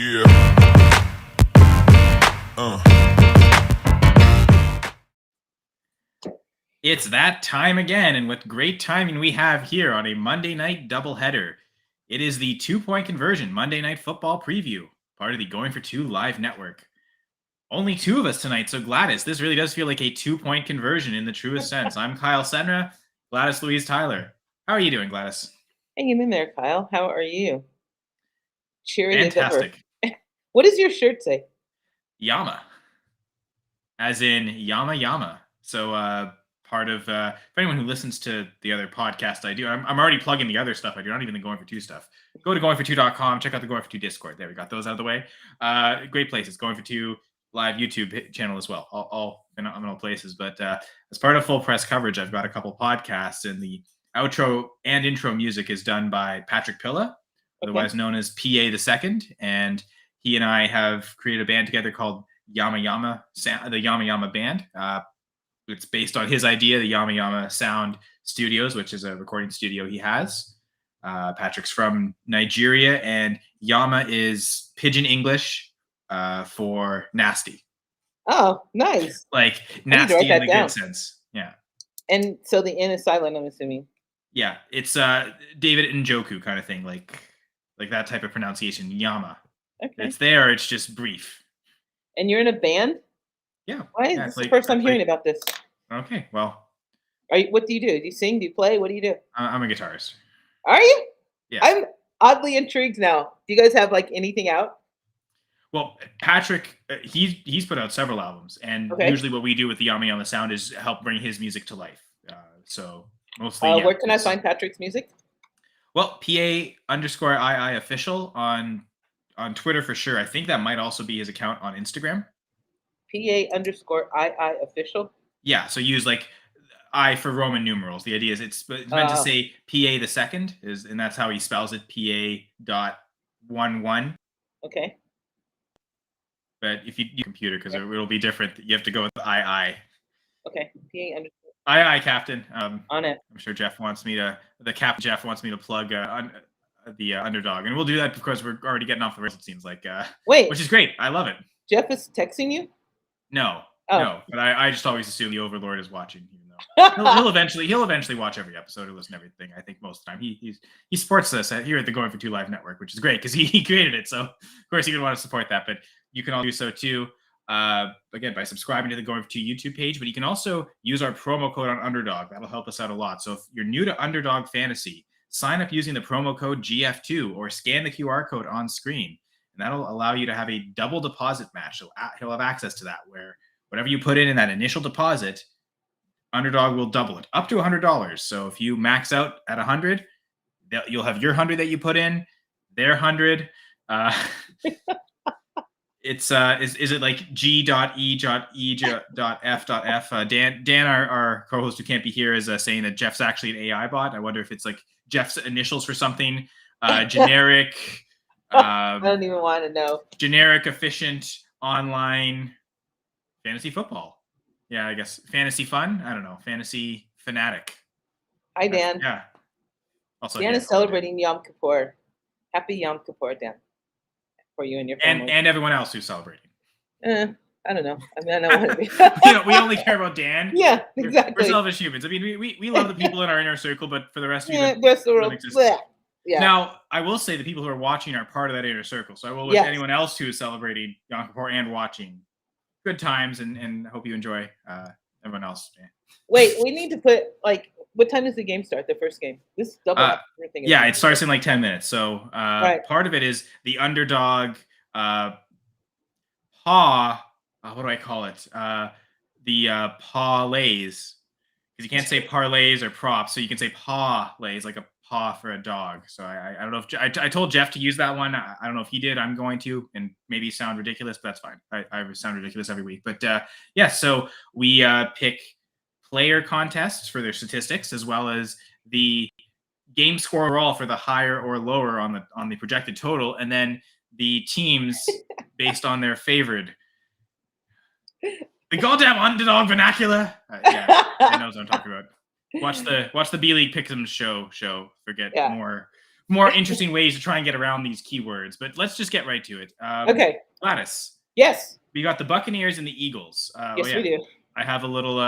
Yeah. It's that time again, and with great timing we have here on a Monday night doubleheader. It is the 2-point conversion Monday Night Football preview, part of the Going for Two live network. Only two of us tonight, so Gladys, this really does feel like a 2-point conversion in the truest sense. I'm Kyle Senra, Gladys Louise Tyler. How are you doing, Gladys? Hanging in there, Kyle. How are you? Cheery Fantastic. as ever. What does your shirt say? Yama. As in Yama Yama. So part of for anyone who listens to the other podcast I do, I'm already plugging the other stuff I do, not even the Going for Two stuff. Go to goingfor2.com, check out the Going for Two Discord. There, we got those out of the way. Great places. Going for Two live YouTube channel as well. All phenomenal places. But as part of full press coverage, I've got a couple podcasts, and the outro and intro music is done by Patrick Pilla, otherwise known as PA the Second, and he and I have created a band together called Yama Yama, the Yama Yama Band. It's based on his idea, the Yama Yama Sound Studios, which is a recording studio he has. Patrick's from Nigeria, and Yama is Pidgin English for nasty. Oh, nice. Like nasty in the good sense. Yeah. And so the N is silent, I'm assuming. Yeah, it's David Njoku kind of thing, like that type of pronunciation, Yama. Okay. It's there, it's just brief. And you're in a band? Yeah. Why is this the first time hearing about this? Okay, well. What do you do? Do you sing? Do you play? What do you do? I'm a guitarist. Are you? Yeah. I'm oddly intrigued now. Do you guys have anything out? Well, Patrick, he's put out several albums, and usually what we do with the Yama Yama Sound is help bring his music to life. So mostly. Where can I find Patrick's music? Well, PA_II official on Twitter for sure. I think that might also be his account on Instagram. PA_II official. Yeah, so use I for Roman numerals. The idea is it's meant to say PA the Second and that's how he spells it. PA.11. Okay. But if you use computer, because it'll be different, you have to go with II. Okay. PA_. II, Captain. On it. I'm sure Jeff wants me to plug the underdog, and we'll do that because we're already getting off the rails. It seems like which is great. I love it. Jeff is texting you? No, but I just always assume the Overlord is watching, even though he'll eventually watch every episode or listen to everything. I think most of the time he supports us here at the Going for Two Live Network, which is great because he created it. So of course he would want to support that, but you can all do so too. Again, by subscribing to the Going for Two YouTube page, but you can also use our promo code on Underdog. That'll help us out a lot. So if you're new to Underdog Fantasy, sign up using the promo code GF2 or scan the QR code on screen, and that'll allow you to have a double deposit match. He'll have access to that, where whatever you put in that initial deposit, Underdog will double it up to $100. So if you max out at 100, you'll have your 100 that you put in, their 100. It's is it like G.E.E.F.F? Dan, our co-host who can't be here, is saying that Jeff's actually an AI bot. I wonder if it's like Jeff's initials for something generic. I don't even want to know. Generic, efficient, online fantasy football. Yeah, I guess fantasy fun. I don't know. Fantasy fanatic. Hi, Dan. Yeah. Also, Dan is celebrating Yom Kippur. Happy Yom Kippur, Dan. For you and your family. And everyone else who's celebrating. I don't know. I mean, I don't want to be. We only care about Dan. Yeah, exactly. We're selfish humans. I mean, we love the people in our inner circle, but for the rest of you, the rest of the world. Yeah. Now, I will say the people who are watching are part of that inner circle. So I will wish anyone else who is celebrating Yom Kippur and watching good times, and hope you enjoy everyone else. Wait, we need to put what time does the game start? The first game. This double thing. Yeah, it starts in 10 minutes. So part of it is the Underdog what do I call it? The parlays. Because you can't say parlays or props, so you can say paw-lays, like a paw for a dog. So I don't know if I told Jeff to use that one. I don't know if he did. I'm going to, and maybe sound ridiculous, but that's fine. I sound ridiculous every week. But so we pick player contests for their statistics, as well as the game score overall for the higher or lower on the projected total, and then the teams based on their favored. The goddamn Underdog vernacular. I know what I'm talking about. Watch the B League Pick'em show. Forget more more interesting ways to try and get around these keywords. But let's just get right to it. Okay. Gladys. Yes. We got the Buccaneers and the Eagles. Yes, we do. I have a little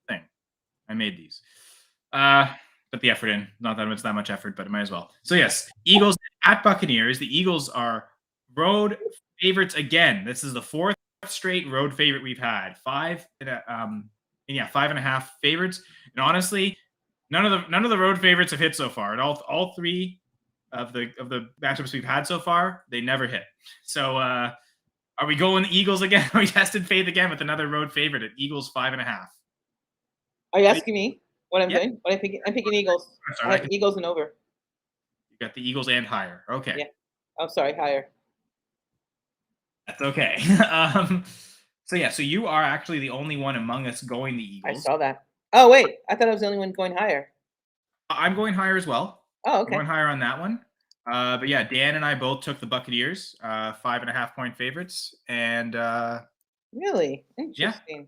thing. I made these. Put the effort in. Not that it's that much effort, but it might as well. So yes, Eagles at Buccaneers. The Eagles are road favorites again. This is the fourth straight road favorite we've had. 5.5 favorites. And honestly, none of the road favorites have hit so far. And all three of the matchups we've had so far, they never hit. So are we going Eagles again? Are we tested faith again with another road favorite at Eagles 5.5? Are you asking me what I'm doing? What I'm picking Eagles. Sorry, I have Eagles and over. You got the Eagles and higher. Okay. Yeah. Oh, sorry, higher. That's okay. So you are actually the only one among us going the Eagles. I saw that. Oh wait, I thought I was the only one going higher. I'm going higher as well. Oh, okay. I'm going higher on that one. But yeah, Dan and I both took the Buccaneers, 5.5 point favorites, and really interesting. Yeah.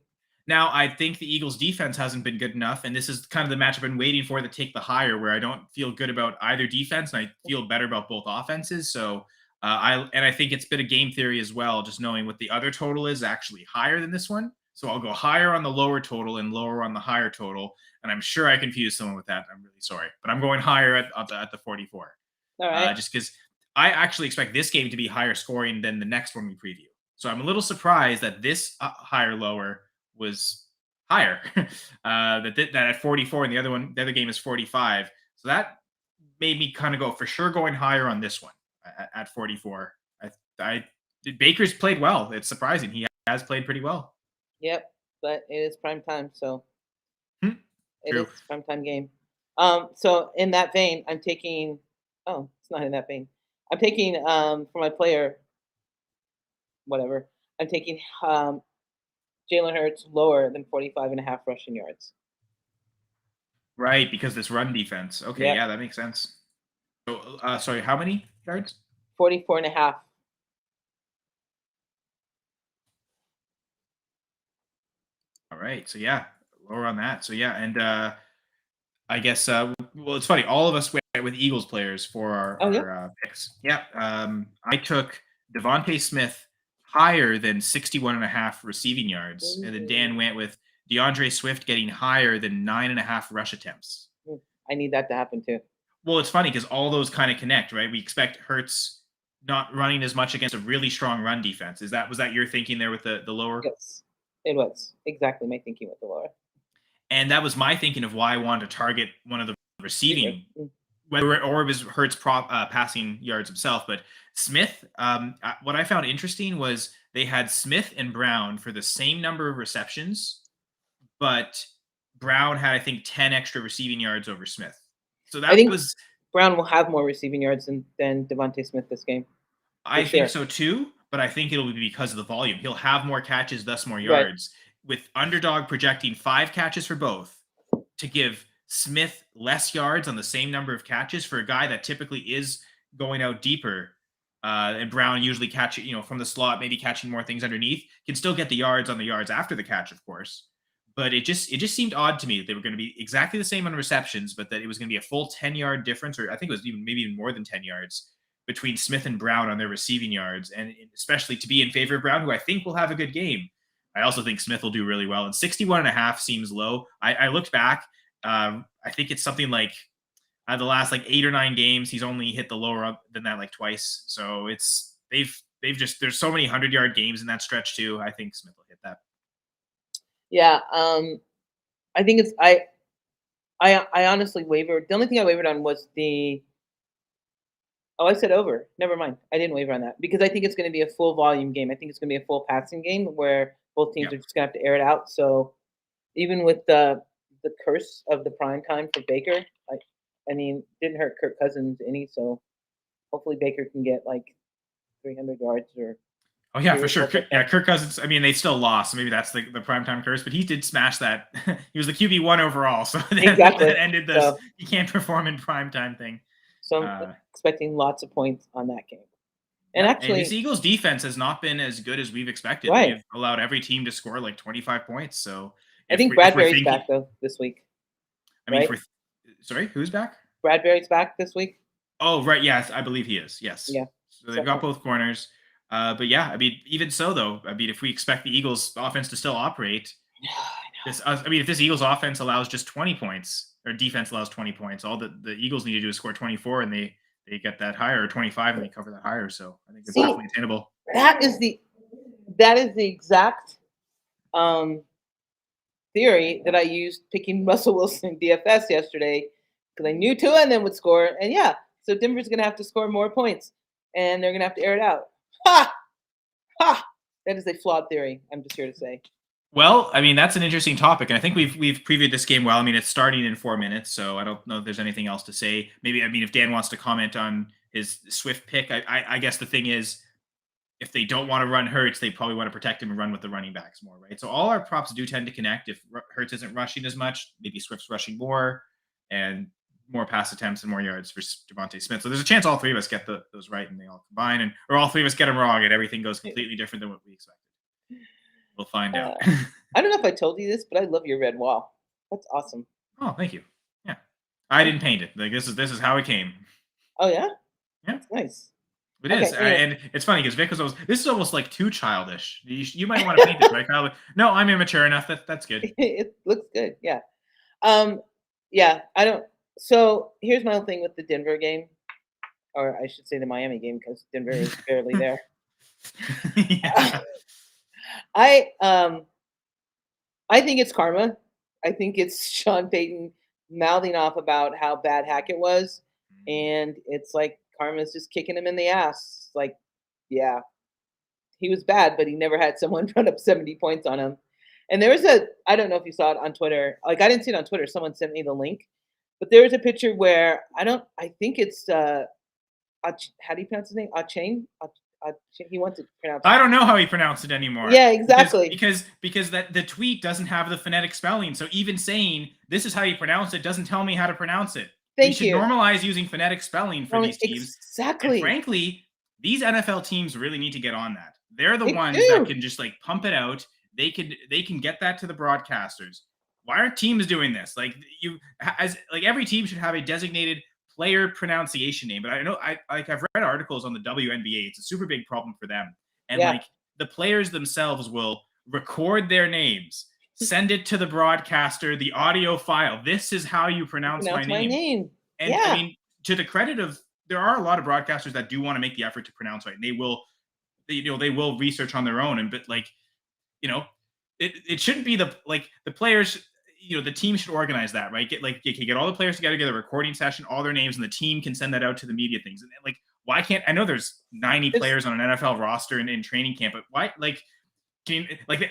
Now I think the Eagles' defense hasn't been good enough, and this is kind of the match I've been waiting for to take the higher, where I don't feel good about either defense, and I feel better about both offenses. So I think it's been a game theory as well, just knowing what the other total is actually higher than this one. So I'll go higher on the lower total and lower on the higher total, and I'm sure I confused someone with that. I'm really sorry, but I'm going higher at the 44. All right. Just because I actually expect this game to be higher scoring than the next one we preview. So I'm a little surprised that this higher lower was higher. that at 44 and the other game is 45. So that made me kind of go for sure going higher on this one at 44. Baker's played well. It's surprising. He has played pretty well. Yep, but it is prime time, so it True. is prime time game. So in that vein, I'm taking. Oh, it's not in that vein. I'm taking for my player. Whatever. I'm taking Jalen Hurts lower than 45.5 rushing yards. Right, because this run defense. Okay, yeah, that makes sense. So, sorry, how many yards? 44.5. All right, so yeah, lower on that. So yeah, and I guess well, it's funny. All of us went with Eagles players for our picks. Yeah, I took Devontae Smith higher than 61.5 receiving yards, and then Dan went with DeAndre Swift getting higher than 9.5 rush attempts. I need that to happen too. Well, it's funny because all those kind of connect, right? We expect Hurts not running as much against a really strong run defense. Was that your thinking there with the lower? Yes, it was exactly my thinking with the lower. And that was my thinking of why I wanted to target one of the receiving, whether or it was Hurts passing yards himself. But Smith, what I found interesting was they had Smith and Brown for the same number of receptions, but Brown had, I think, 10 extra receiving yards over Smith. So I think Brown will have more receiving yards than Devontae Smith this game. I think so too, but I think it'll be because of the volume. He'll have more catches, thus more yards. Right. With Underdog projecting 5 catches for both to give Smith less yards on the same number of catches for a guy that typically is going out deeper, and Brown usually catching, from the slot, maybe catching more things underneath, can still get the yards on the yards after the catch, of course. But it just seemed odd to me that they were going to be exactly the same on receptions, but that it was going to be a full 10-yard difference, or I think it was maybe even more than 10 yards between Smith and Brown on their receiving yards, and especially to be in favor of Brown, who I think will have a good game. I also think Smith will do really well. And 61.5 seems low. I looked back. I think it's something like the last 8 or 9 games, he's only hit the lower up than that twice. So they've just, there's so many 100-yard games in that stretch too. I think Smith will hit that. Yeah. I think I honestly wavered. The only thing I wavered on was I said over. Never mind. I didn't waver on that because I think it's going to be a full volume game. I think it's going to be a full passing game where both teams are just going to have to air it out. So even with the curse of the prime time for Baker, I mean, didn't hurt Kirk Cousins any. So hopefully Baker can get 300 yards or. Oh yeah, for sure. Kirk Cousins. I mean, they still lost. So maybe that's the primetime curse, but he did smash that. He was the QB1 overall, so that ended this. So, you can't perform in primetime thing. So I'm expecting lots of points on that game. And actually, this Eagles defense has not been as good as we've expected. Right. They've allowed every team to score 25 points. So I think Bradbury's back though this week. I mean, sorry, who's back? Bradbury's back this week. Oh, right. Yes, I believe he is. Yes. Yeah. So they've got both corners. But yeah, I mean, even so, though, I mean, if we expect the Eagles' offense to still operate, I mean, if this Eagles offense allows just 20 points or defense allows 20 points, all the Eagles need to do is score 24 and they get that higher, or 25 and they cover that higher. So I think it's definitely attainable. That is the exact theory that I used picking Russell Wilson in DFS yesterday because I knew Tua and then would score. And yeah, so Denver's going to have to score more points and they're going to have to air it out. Ha! Ha! That is a flawed theory. I'm just here to say. Well, I mean, that's an interesting topic, and I think we've previewed this game well. I mean, it's starting in 4 minutes, so I don't know if there's anything else to say. Maybe, I mean, if Dan wants to comment on his Swift pick, I guess the thing is, if they don't want to run Hurts, they probably want to protect him and run with the running backs more, right? So all our props do tend to connect. If Hurts isn't rushing as much, maybe Swift's rushing more, and more pass attempts and more yards for Devontae Smith. So there's a chance all three of us get those right, and they all combine, or all three of us get them wrong, and everything goes completely different than what we expected. We'll find out. I don't know if I told you this, but I love your red wall. That's awesome. Oh, thank you. Yeah, I didn't paint it. Like this is how it came. Oh yeah, yeah, that's nice. It is, and it's funny because Vic was almost. This is almost like too childish. You might want to paint this, right, Kyle? No, I'm immature enough. That's good. It looks good. Yeah. Yeah. I don't. So here's my whole thing with the Denver game, or I should say the Miami game, because Denver is barely there. Yeah. I think it's karma. I think it's Sean Payton mouthing off about how bad Hackett was, and it's like karma's just kicking him in the ass. Like, yeah, he was bad, but he never had someone run up 70 points on him. And there was I don't know if you saw it on Twitter. Like, I didn't see it on Twitter. Someone sent me the link, but there was a picture where I think it's how do you pronounce his name? Achane. He wants to pronounce it. I don't know how he pronounced it anymore. Yeah, exactly. Because that the tweet doesn't have the phonetic spelling. So even saying this is how you pronounce it doesn't tell me how to pronounce it. We should normalize using phonetic spelling for these teams. Exactly. And frankly, these NFL teams really need to get on that. They're the ones that can just like pump it out. They can get that to the broadcasters. Why aren't teams doing this? Like every team should have a designated player pronunciation name. But I know I've read articles on the WNBA. It's a super big problem for them. And like the players themselves will record their names, send it to the broadcaster, the audio file. This is how you pronounce my name. And I mean, to the credit of, there are a lot of broadcasters that do want to make the effort to pronounce right. And they will research on their own. And but like, it shouldn't be the players. The team should organize that, right? Get all the players together, get a recording session, all their names, and the team can send that out to the media things. And like, why can't, I know there's 90 players on an NFL roster in training camp, but why,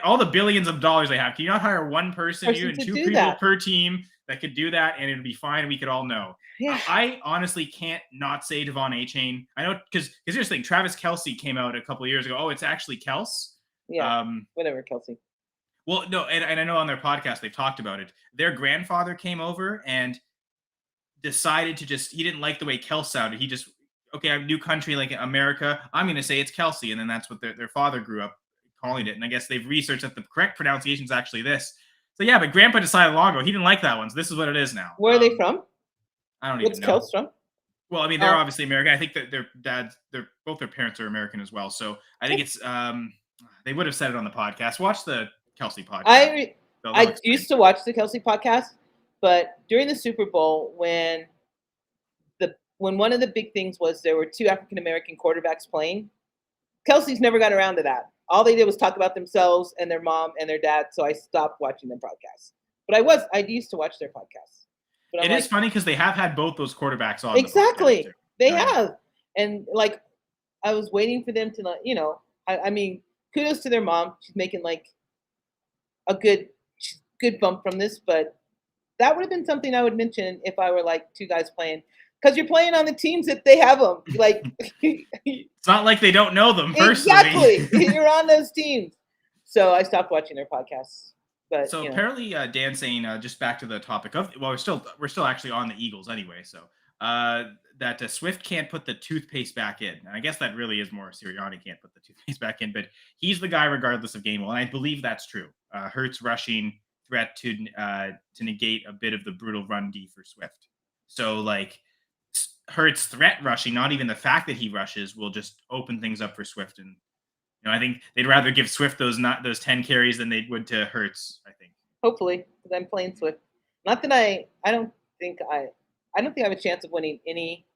all the billions of dollars they have, can you not hire one person and two people per team that could do that, and it'd be fine? We could all know. Yeah. I honestly can't not say Devon Achane. I know, because here's the thing, Travis Kelce came out a couple of years ago. Oh, it's actually Kels. Yeah. Whatever, Kelce. Well, no, and I know on their podcast they've talked about it. Their grandfather came over and decided to he didn't like the way Kels sounded. He just, okay, I'm new country like America, I'm going to say it's Kelce. And then that's what their father grew up calling it. And I guess they've researched that the correct pronunciation is actually this. So yeah, but Grandpa decided long ago he didn't like that one. So this is what it is now. Where are they from? I don't even know. What's Kels from? Well, I mean, they're obviously American. I think that both their parents are American as well. So I think it's, they would have said it on the podcast. Watch the Kelce podcast. I used to watch the Kelce podcast, but during the Super Bowl, when one of the big things was there were two African American quarterbacks playing, Kelce's never got around to that. All they did was talk about themselves and their mom and their dad. So I stopped watching their podcasts. But I used to watch their podcasts. It is funny because they have had both those quarterbacks on. Exactly, they have, and like I was waiting for them to, I mean, kudos to their mom. She's making like a good bump from this, but that would have been something I would mention if I were like two guys playing, because you're playing on the teams that they have them. Like, it's not like they don't know them personally. Exactly, you're on those teams. So I stopped watching their podcasts. But so apparently, Dan saying just back to the topic of, well, we're still actually on the Eagles anyway. So that Swift can't put the toothpaste back in. And I guess that really is more Sirianni can't put the toothpaste back in, but he's the guy regardless of Gainwell, and I believe that's true. Hurts rushing threat to negate a bit of the brutal run D for Swift. So like Hurts threat rushing, not even the fact that he rushes, will just open things up for Swift. And I think they'd rather give Swift those 10 carries than they would to Hurts. I think. Hopefully, because I'm playing Swift. Not that I don't think I don't think I have a chance of winning any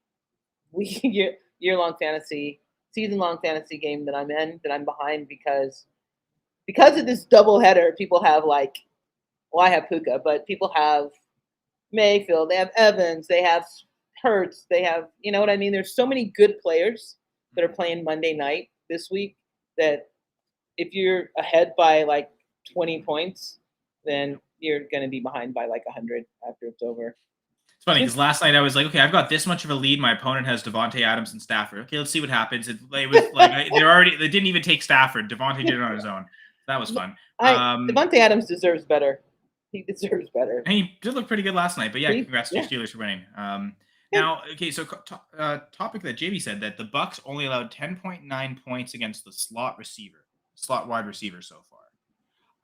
year long fantasy season long fantasy game that I'm behind because of this double header. People have I have Puka, but people have Mayfield, they have Evans, they have Hurts, they have, you know what I mean? There's so many good players that are playing Monday night this week that if you're ahead by 20 points, then you're going to be behind by 100 after it's over. It's funny because last night I was like, okay, I've got this much of a lead. My opponent has Devontae Adams and Stafford. Okay, let's see what happens. It was they didn't even take Stafford. Devontae did it on his own. That was fun. Devontae Adams deserves better. He deserves better. And he did look pretty good last night. But yeah, congrats to Steelers for winning. Now, okay, so topic that JB said that the Bucs only allowed 10.9 points against the slot wide receiver so far.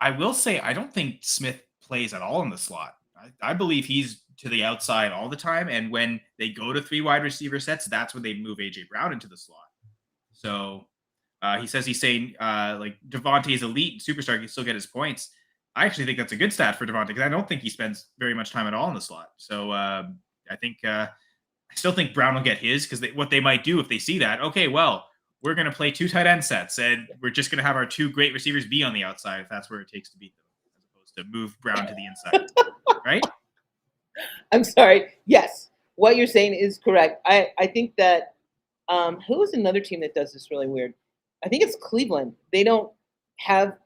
I will say I don't think Smith plays at all in the slot. I believe he's to the outside all the time, and when they go to 3 wide receiver sets, that's when they move AJ Brown into the slot. So he says he's saying Devontae's elite superstar can still get his points. I actually think that's a good stat for Devontae because I don't think he spends very much time at all in the slot. So I think I still think Brown will get his because what they might do if they see that, okay, well, we're going to play 2 tight end sets and we're just going to have our 2 great receivers be on the outside if that's where it takes to beat them, as opposed to move Brown to the inside, right? I'm sorry. Yes, what you're saying is correct. I think that who is another team that does this really weird? I think it's Cleveland. They don't have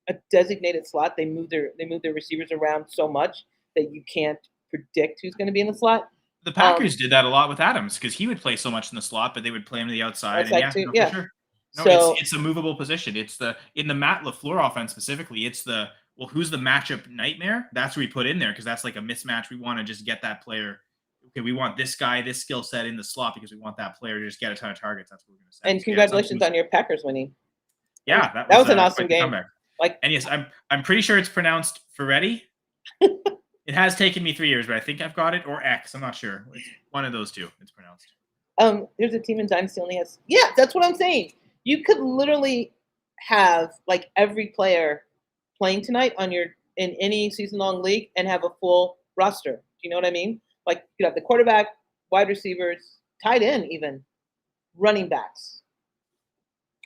a designated slot. They move their receivers around so much that you can't predict who's going to be in the slot. The Packers did that a lot with Adams because he would play so much in the slot, but they would play him to the outside. And for sure. No, so, it's a movable position. It's in the Matt LaFleur offense specifically. It's who's the matchup nightmare? That's where we put in there because that's like a mismatch. We want to just get that player. Okay, we want this guy, this skill set in the slot because we want that player to just get a ton of targets. That's what we're going to say. And congratulations on your Packers winning. Yeah, that was an awesome game. Comeback. And yes, I'm pretty sure it's pronounced Ferretti. It has taken me 3 years, but I think I've got it, or X. I'm not sure. It's one of those two. It's pronounced. There's a team in Dynasty only has. Yeah, that's what I'm saying. You could literally have every player playing tonight in any season-long league and have a full roster. Do you know what I mean? You could have the quarterback, wide receivers, tight end, even running backs.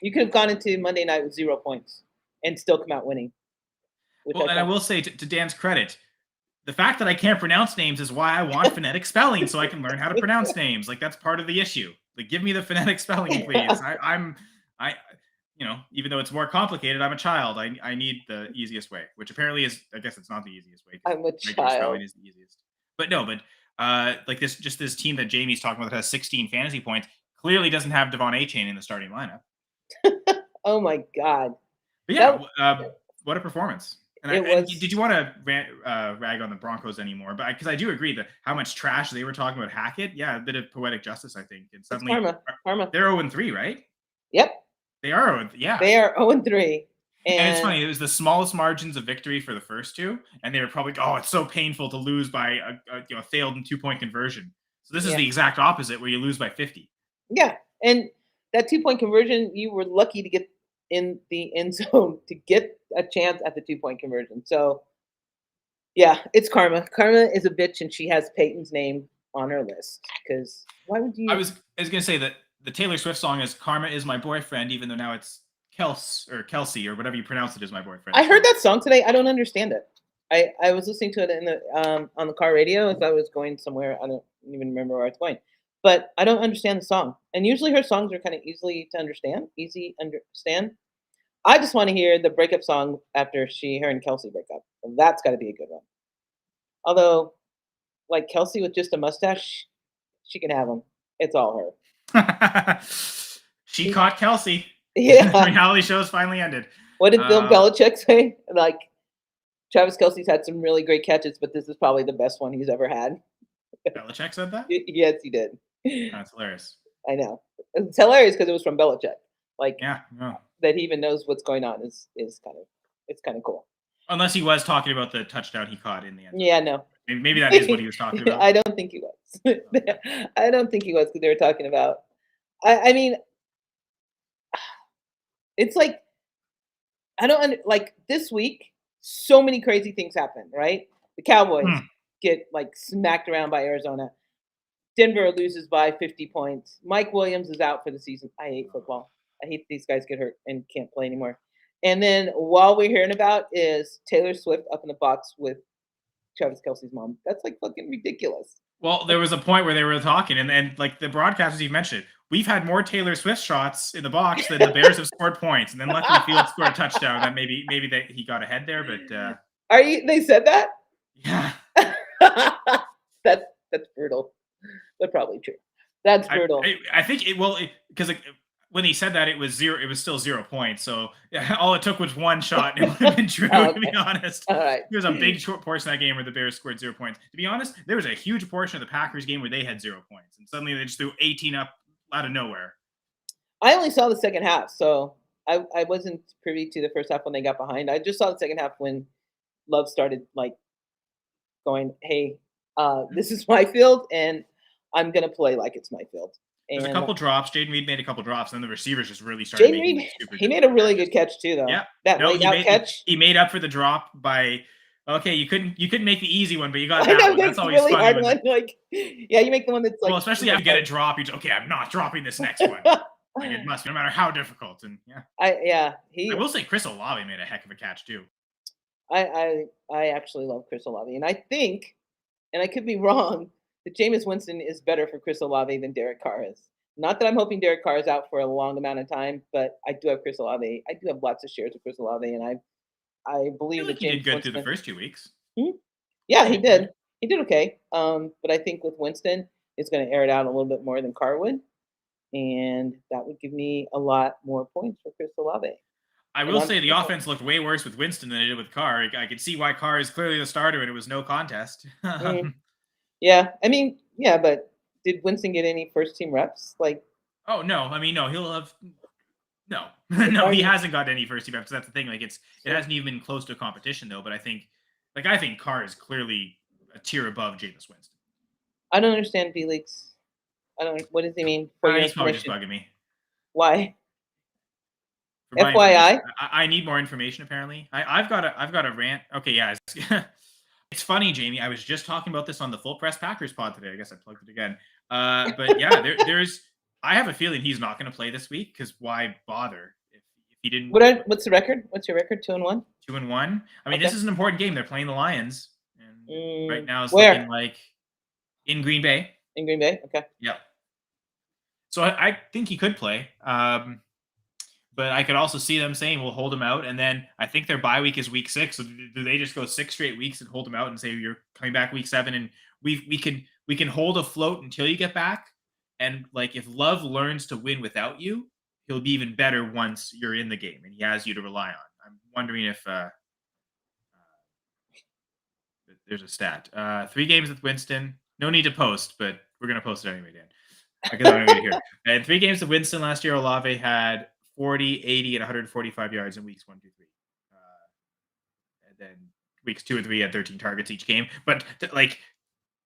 You could have gone into Monday night with 0 points and still come out winning. Well, and I will say to Dan's credit, the fact that I can't pronounce names is why I want phonetic spelling so I can learn how to pronounce names. That's part of the issue. Give me the phonetic spelling, please. Even though it's more complicated, I'm a child. I need the easiest way, which apparently is, I guess it's not the easiest way. I'm a child. Spelling is the easiest. This team that Jamie's talking about that has 16 fantasy points clearly doesn't have Devon Achane in the starting lineup. Oh my God. But yeah, what a performance. And did you want to rag on the Broncos anymore? But because I do agree that how much trash they were talking about Hackett, yeah, a bit of poetic justice, I think. And suddenly, karma. They're 0-3, right? Yep. They are. Yeah. They are 0-3. And it's funny. It was the smallest margins of victory for the first 2, and they were probably, it's so painful to lose by a failed 2-point conversion. So this is the exact opposite, where you lose by 50. Yeah, and that 2-point conversion, you were lucky to get in the end zone to get a chance at the 2-point conversion. So, yeah, it's karma. Karma is a bitch, and she has Peyton's name on her list. Because why would you? I was gonna say that the Taylor Swift song is "Karma is my boyfriend," even though now it's Kelsey or whatever you pronounce it is my boyfriend. I heard that song today. I don't understand it. I was listening to it in the on the car radio as I was going somewhere. I don't even remember where I was going, but I don't understand the song. And usually her songs are kind of easy to understand. I just want to hear the breakup song after her and Kelsey break up. And that's got to be a good one. Although, Kelsey with just a mustache, she can have him. It's all her. She caught Kelsey. Yeah. Reality shows finally ended. What did Bill Belichick say? Travis Kelsey's had some really great catches, but this is probably the best one he's ever had. Belichick said that? Yes, he did. That's hilarious. I know. It's hilarious because it was from Belichick. Yeah. That he even knows what's going on is kind of cool. Unless he was talking about the touchdown he caught in the end zone. Yeah, no. Maybe that is what he was talking about. I don't think he was. I don't think he was because they were talking about. I mean, it's like I don't like this week. So many crazy things happen, right? The Cowboys Hmm. get like smacked around by Arizona. Denver loses by 50 points. Mike Williams is out for the season. I hate football. I hate these guys get hurt and can't play anymore. And then while we're hearing about is Taylor Swift up in the box with Travis Kelsey's mom. That's like fucking ridiculous. Well, there was a point where they were talking, and like the broadcasters even mentioned, we've had more Taylor Swift shots in the box than the Bears have scored points, and then luckily Fields scored a touchdown. That maybe he got ahead there, but Are you? They said that. yeah, That's brutal, but probably true. That's brutal. I think it will because like, when he said that it was zero, it was still 0 points. So yeah, all it took was one shot, and it would have been true. Oh, To be honest, All right. there was a big short portion of that game where the Bears scored 0 points. To be honest, there was a huge portion of the Packers game where they had 0 points, and suddenly they just threw 18 up out of nowhere. I only saw the second half, so I wasn't privy to the first half when they got behind. I just saw the second half when Love started like going, "Hey, this is my field, and I'm gonna play like it's my field." There's a And couple drops. Jaden Reed made a couple drops, and then the receivers just really started Jaden making Reed, super he good made a really catches. good catch too, though. Yeah. That No, laid out catch. he made up for the drop by okay, you couldn't make the easy one, but you got I that know one. that's That's the always really funny. hard When, one. Like, yeah, you make the one that's like. well, especially after you get a drop, you just okay, I'm not dropping this next one. Like it must, no matter how difficult. And yeah, I he. will say Chris Olave made a heck of a catch too. I actually love Chris Olave, and I think, and I could be wrong, that Jameis Winston is better for Chris Olave than Derek Carr is. Not that I'm hoping Derek Carr is out for a long amount of time, but I do have Chris Olave. I do have lots of shares of Chris Olave, and I I believe feel like that he did James good Winston. through the first 2 weeks. Yeah, he did. He did okay. But I think with Winston, it's going to air it out a little bit more than Carr would, and that would give me a lot more points for Chris Olave. I will say the offense looked way worse with Winston than it did with Carr. I could see why Carr is clearly the starter, and it was no contest. Yeah, I mean, yeah, but did Winston get any first team reps? Like, Oh no, I mean no, he'll have no, no, he hasn't got any first team reps. That's the thing. Like it hasn't even been close to a competition though. But I think Carr is clearly a tier above Jameis Winston. I don't understand Felix. I don't. What does he mean? For your He's probably just information? bugging me. Why? For my FYI? information. I need more information. Apparently, I've got a rant. Okay, yeah, it's funny, Jamie. I was just talking about this on the Full Press Packers pod today. I guess I plugged it again. But yeah, there's. I have a feeling he's not going to play this week because why bother if he didn't? What's the record? What's your record? 2-1. 2-1. I mean, Okay. this is an important game. They're playing the Lions, and right now it's Where? looking like in Green Bay. In Green Bay. Okay. Yeah. So I think he could play. But I could also see them saying we'll hold him out, and then I think their bye week is week 6. So do they just go 6 straight weeks and hold him out and say you're coming back week 7, and we can hold afloat until you get back? And like if Love learns to win without you, he'll be even better once you're in the game and he has you to rely on. I'm wondering if there's a stat. 3 games with Winston. No need to post, but we're gonna post it anyway, Dan. Because I don't need to hear. And 3 games with Winston last year, Olave had 40, 80, and 145 yards in weeks 1, 2, 3. And then weeks 2 and 3 had 13 targets each game. But like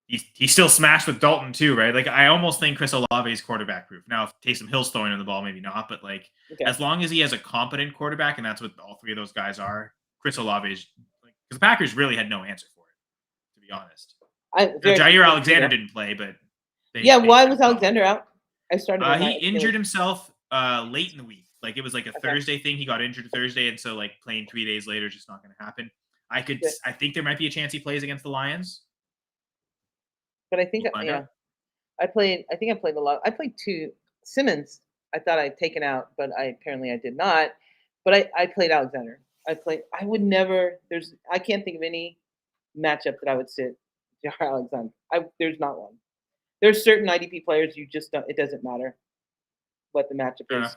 he still smashed with Dalton too, right? Like I almost think Chris Olave is quarterback proof. Now, if Taysom Hill's throwing in the ball, maybe not. But like as long as he has a competent quarterback, and that's what all 3 of those guys are, Chris Olave is like because the Packers really had no answer for it, to be honest. Jair Alexander didn't play, but why was Alexander out? I started. He injured himself late in the week. Like it was like a Thursday thing. He got injured Thursday, and so like playing 3 days later is just not going to happen. I think there might be a chance he plays against the Lions. But I think I played a lot. I played 2 Simmons. I thought I'd taken out, but I did not. But I played Alexander. I would never. I can't think of any matchup that I would sit Jair Alexander. There's not one. There's certain IDP players you just don't. It doesn't matter what the matchup is.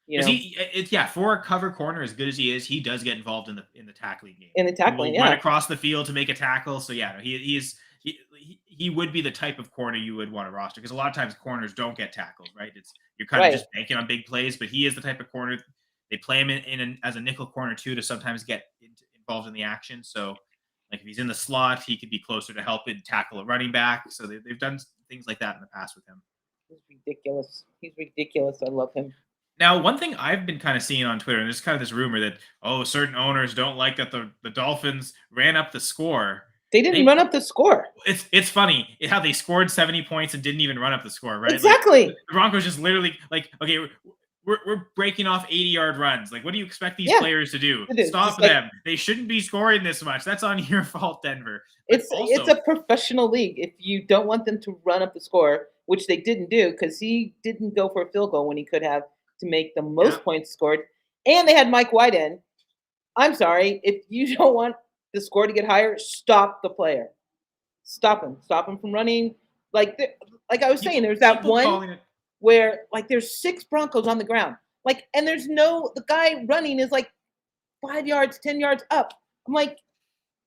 You know, For a cover corner, as good as he is, he does get involved in the tackling game. In the tackling, run across the field to make a tackle. So yeah, he would be the type of corner you would want to roster because a lot of times corners don't get tackled, right? You're kind of just banking on big plays, but he is the type of corner they play him as a nickel corner too to sometimes get involved in the action. So, like if he's in the slot, he could be closer to help and tackle a running back. So they've done things like that in the past with him. He's ridiculous. He's ridiculous. I love him. Now, one thing I've been kind of seeing on Twitter, and there's kind of this rumor that certain owners don't like that the Dolphins ran up the score. They didn't run up the score. It's funny how they scored 70 points and didn't even run up the score, right? Exactly. Like, the Broncos just literally like, okay, we're breaking off 80-yard runs. Like, what do you expect these players to do? Stop them. They shouldn't be scoring this much. That's on your fault, Denver. But it's a professional league. If you don't want them to run up the score, which they didn't do because he didn't go for a field goal when he could have to make the most points scored, and they had Mike White in. I'm sorry. If you don't want the score to get higher, stop the player. Stop him. Stop him from running. Like I was saying, there's that one where like there's 6 Broncos on the ground. Like, and there's the guy running is like 5 yards, 10 yards up. I'm like,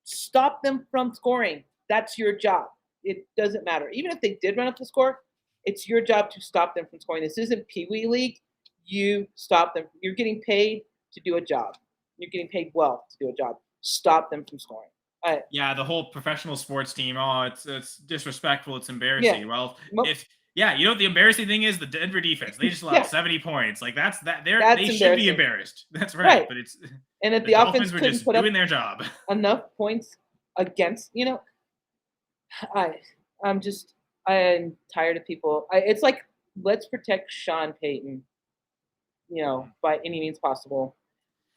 stop them from scoring. That's your job. It doesn't matter. Even if they did run up the score, it's your job to stop them from scoring. This isn't Pee Wee League. You stop them. You're getting paid to do a job. You're getting paid well to do a job. Stop them from scoring. Yeah, the whole professional sports team. Oh, it's disrespectful. It's embarrassing. Yeah. Well, you know what the embarrassing thing is? The Denver defense. They just allowed 70 points. Like they should be embarrassed. That's right. But it's and if the offense were just doing their job. Enough points against, I'm tired of people. It's like, let's protect Sean Payton, by any means possible.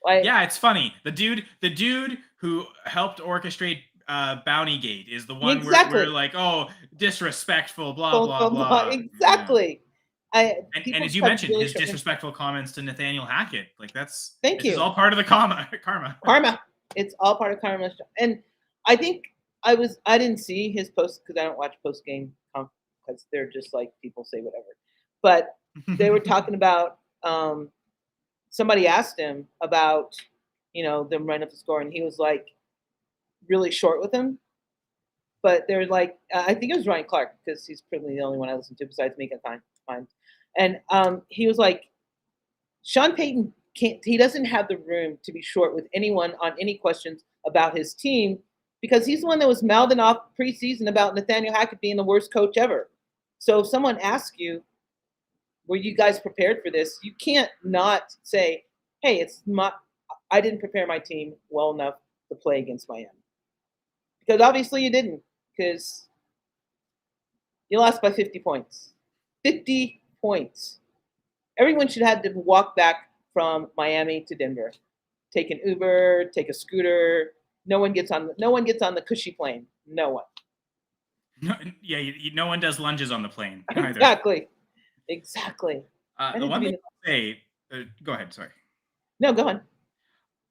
It's funny. The dude who helped orchestrate Bountygate is the one where we're like, oh, disrespectful, blah blah blah. Exactly. And as you mentioned, his disrespectful comments to Nathaniel Hackett, like this is all part of the karma. It's all part of karma. And I think I didn't see his post because I don't watch post game because they're just like people say whatever. But they were talking about somebody asked him about them running up the score, and he was like really short with him. But they're like, I think it was Ryan Clark because he's probably the only one I listen to besides Making Time. And he was like, Sean Payton he doesn't have the room to be short with anyone on any questions about his team because he's the one that was mouthing off preseason about Nathaniel Hackett being the worst coach ever. So if someone asks you, were you guys prepared for this? You can't not say, hey, I didn't prepare my team well enough to play against Miami. Because obviously you didn't, because you lost by 50 points. 50 points. Everyone should have to walk back from Miami to Denver. Take an Uber, take a scooter. No one gets on the cushy plane. No one. No one does lunges on the plane either. Exactly. The one thing I'll say, go ahead, sorry. No, go on.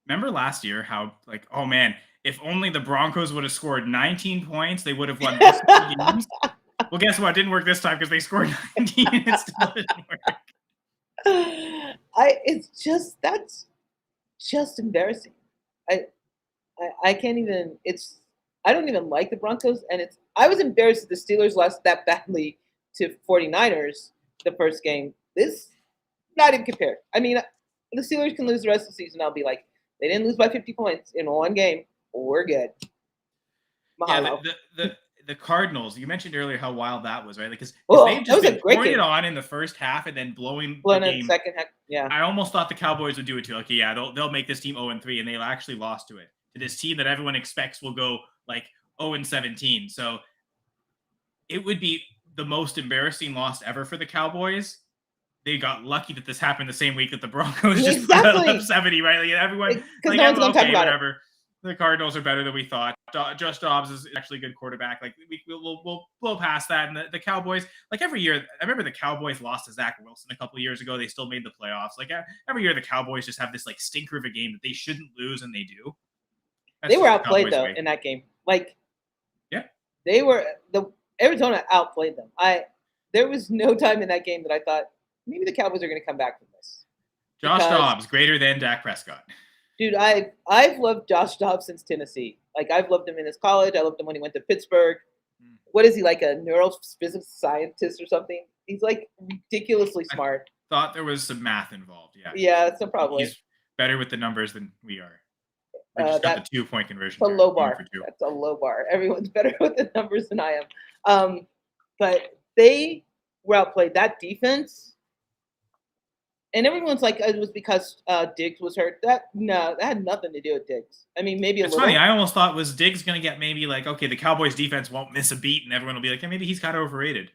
Remember last year how, like, oh man, if only the Broncos would have scored 19 points, they would have won this many games. Well, guess what? It didn't work this time because they scored 19 and it still didn't work. That's just embarrassing. I can't even, I don't even like the Broncos, and I was embarrassed that the Steelers lost that badly to 49ers the first game. This, not even compared. I mean, the Steelers can lose the rest of the season. I'll be like, they didn't lose by 50 points in one game. We're good. Mahalo. Yeah, the Cardinals, you mentioned earlier how wild that was, right? Because they've just been pouring it on in the first half and then blowing the game. Second half, yeah. I almost thought the Cowboys would do it too. Like, yeah, they'll make this team 0-3, and they actually lost to it. To this team that everyone expects will go like 0-17. So it would be the most embarrassing loss ever for the Cowboys. They got lucky that this happened the same week that the Broncos just put up 70, right? Like everyone, okay, whatever. The Cardinals are better than we thought. Josh Dobbs is actually a good quarterback. Like we'll blow past that. And the Cowboys, like every year, I remember the Cowboys lost to Zach Wilson a couple of years ago. They still made the playoffs. Like every year, the Cowboys just have this like stinker of a game that they shouldn't lose, and they do. They were outplayed though in that game. Like, yeah, Arizona outplayed them. There was no time in that game that I thought maybe the Cowboys are going to come back from this. Josh Dobbs greater than Dak Prescott. Dude, I've loved Josh Dobbs since Tennessee. Like, I've loved him in his college. I loved him when he went to Pittsburgh. What is he, like a neurophysics scientist or something? He's like ridiculously smart. I thought there was some math involved. Yeah. Yeah, so probably. He's better with the numbers than we are. We just got That the 2-point conversion a there. low Going bar. for 2. That's a low bar. Everyone's better with the numbers than I am. But they were outplayed. That defense, and everyone's like, it was because Diggs was hurt. That had nothing to do with Diggs. I mean, maybe a It's little. funny. I almost thought was Diggs going to get maybe like, okay, the Cowboys defense won't miss a beat, and everyone will be like, yeah, maybe he's kind of overrated.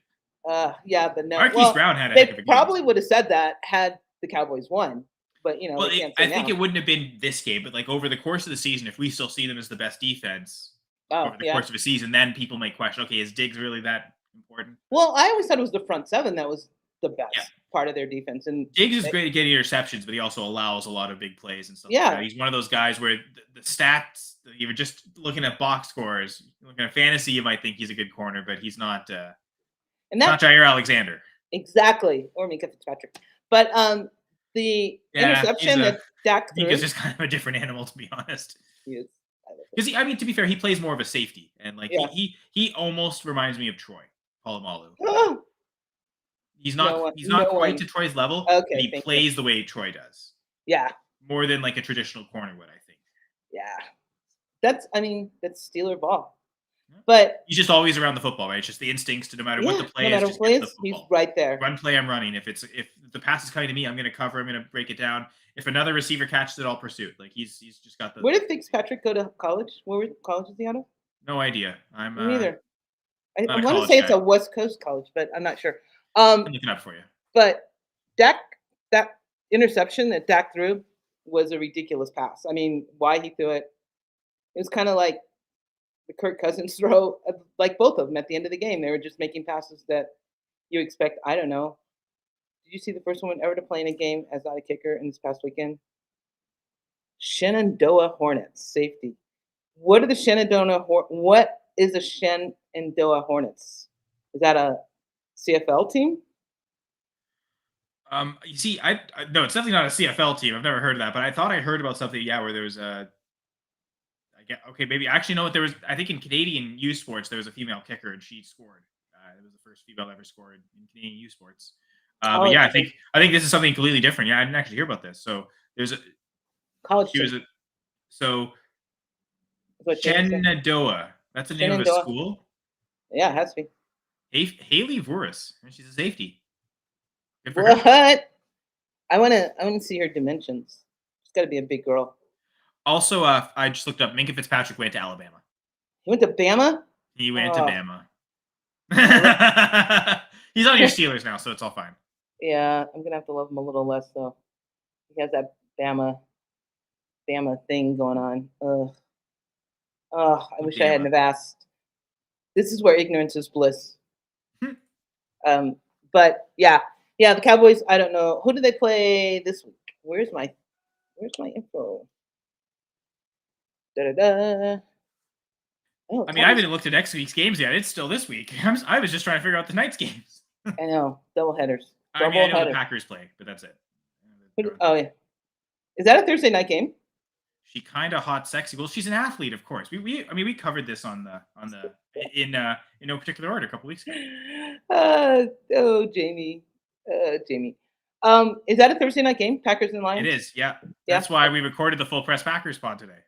Yeah, but no. Marquise Well, Brown had a they heck of a game. probably would have said that had the Cowboys won. But Well, they can't say I think now. it wouldn't have been this game, but like over the course of the season, if we still see them as the best defense Oh, over the yeah. course of a season, then people may question, okay, is Diggs really that important? Well, I always thought it was the front seven that was the best part of their defense. And Diggs is great at getting interceptions, but he also allows a lot of big plays and stuff. Yeah. Like that. He's one of those guys where the stats, you were just looking at box scores, looking at fantasy, you might think he's a good corner, but he's not. and Not that Jair Alexander. exactly, or Minka Fitzpatrick. But the interception that Dak threw, Minka's just kind of a different animal, to be honest. he is. Because I mean, to be fair, he plays more of a safety, and like Yeah. he almost reminds me of Troy Polamalu. Oh, He's No not one- he's not no quite one- to Troy's level, Okay, but he thank you. plays the way Troy does, yeah, more than like a traditional corner would, I think. yeah. That's Steeler ball. Yeah. But He's just always around the football, right? It's just the instincts to no matter what the play no is, matter just what get it the is, he's football. right there. Run play, I'm running. If the pass is coming to me, I'm going to cover. I'm going to break it down. If another receiver catches it, I'll pursue it. Like he's just got the. Where did Fitzpatrick go to college? Where college is he out of? No idea. I'm Me neither. I not a want to college say it's guy. a West Coast college, but I'm not sure. I'm looking up for you. But that interception that Dak threw was a ridiculous pass. I mean, why he threw it? It was kind of like the Kirk Cousins throw, like both of them at the end of the game. They were just making passes that you expect. I don't know. Did you see the first woman ever to play in a game as not a kicker in this past weekend? Shenandoah Hornets safety. What are the Shenandoah? What is the Shenandoah Hornets? Is that a CFL team? You see, no, it's definitely not a CFL team. I've never heard of that, but I thought I heard about something. Yeah, where there was a. I get okay, maybe actually no. There was, I think, in Canadian U Sports there was a female kicker and she scored. It was the first female ever scored in Canadian U Sports. But yeah, I think this is something completely different. Yeah, I didn't actually hear about this. So there's a college. She was team. So What James said. Shenandoah. That's the name of a Shenandoah. school. Yeah, it has to be. Haley Voris. She's a safety. Good for her. What? I wanna see her dimensions. She's got to be a big girl. Also, I just looked up. Minka Fitzpatrick went to Alabama. He went to Bama. He went to Oh. Bama. He's on your Steelers now, so it's all fine. Yeah, I'm gonna have to love him a little less though. He has that Bama thing going on. Ugh. Oh, I wish I hadn't have asked. This is where ignorance is bliss. But yeah, the Cowboys. I don't know who do they play this week. Where's my info? Da-da-da. Oh, I mean, I haven't looked at next week's games yet. It's still this week. I was just trying to figure out the night's games. I know double headers. I mean, I know the Packers play, but that's it. Oh yeah, is that a Thursday night game? She kind of hot, sexy. Well, she's an athlete, of course. We covered this in no particular order a couple weeks ago. Oh, Jamie. Is that a Thursday night game? Packers and Lions? It is, yeah. That's why we recorded the full press Packers pod today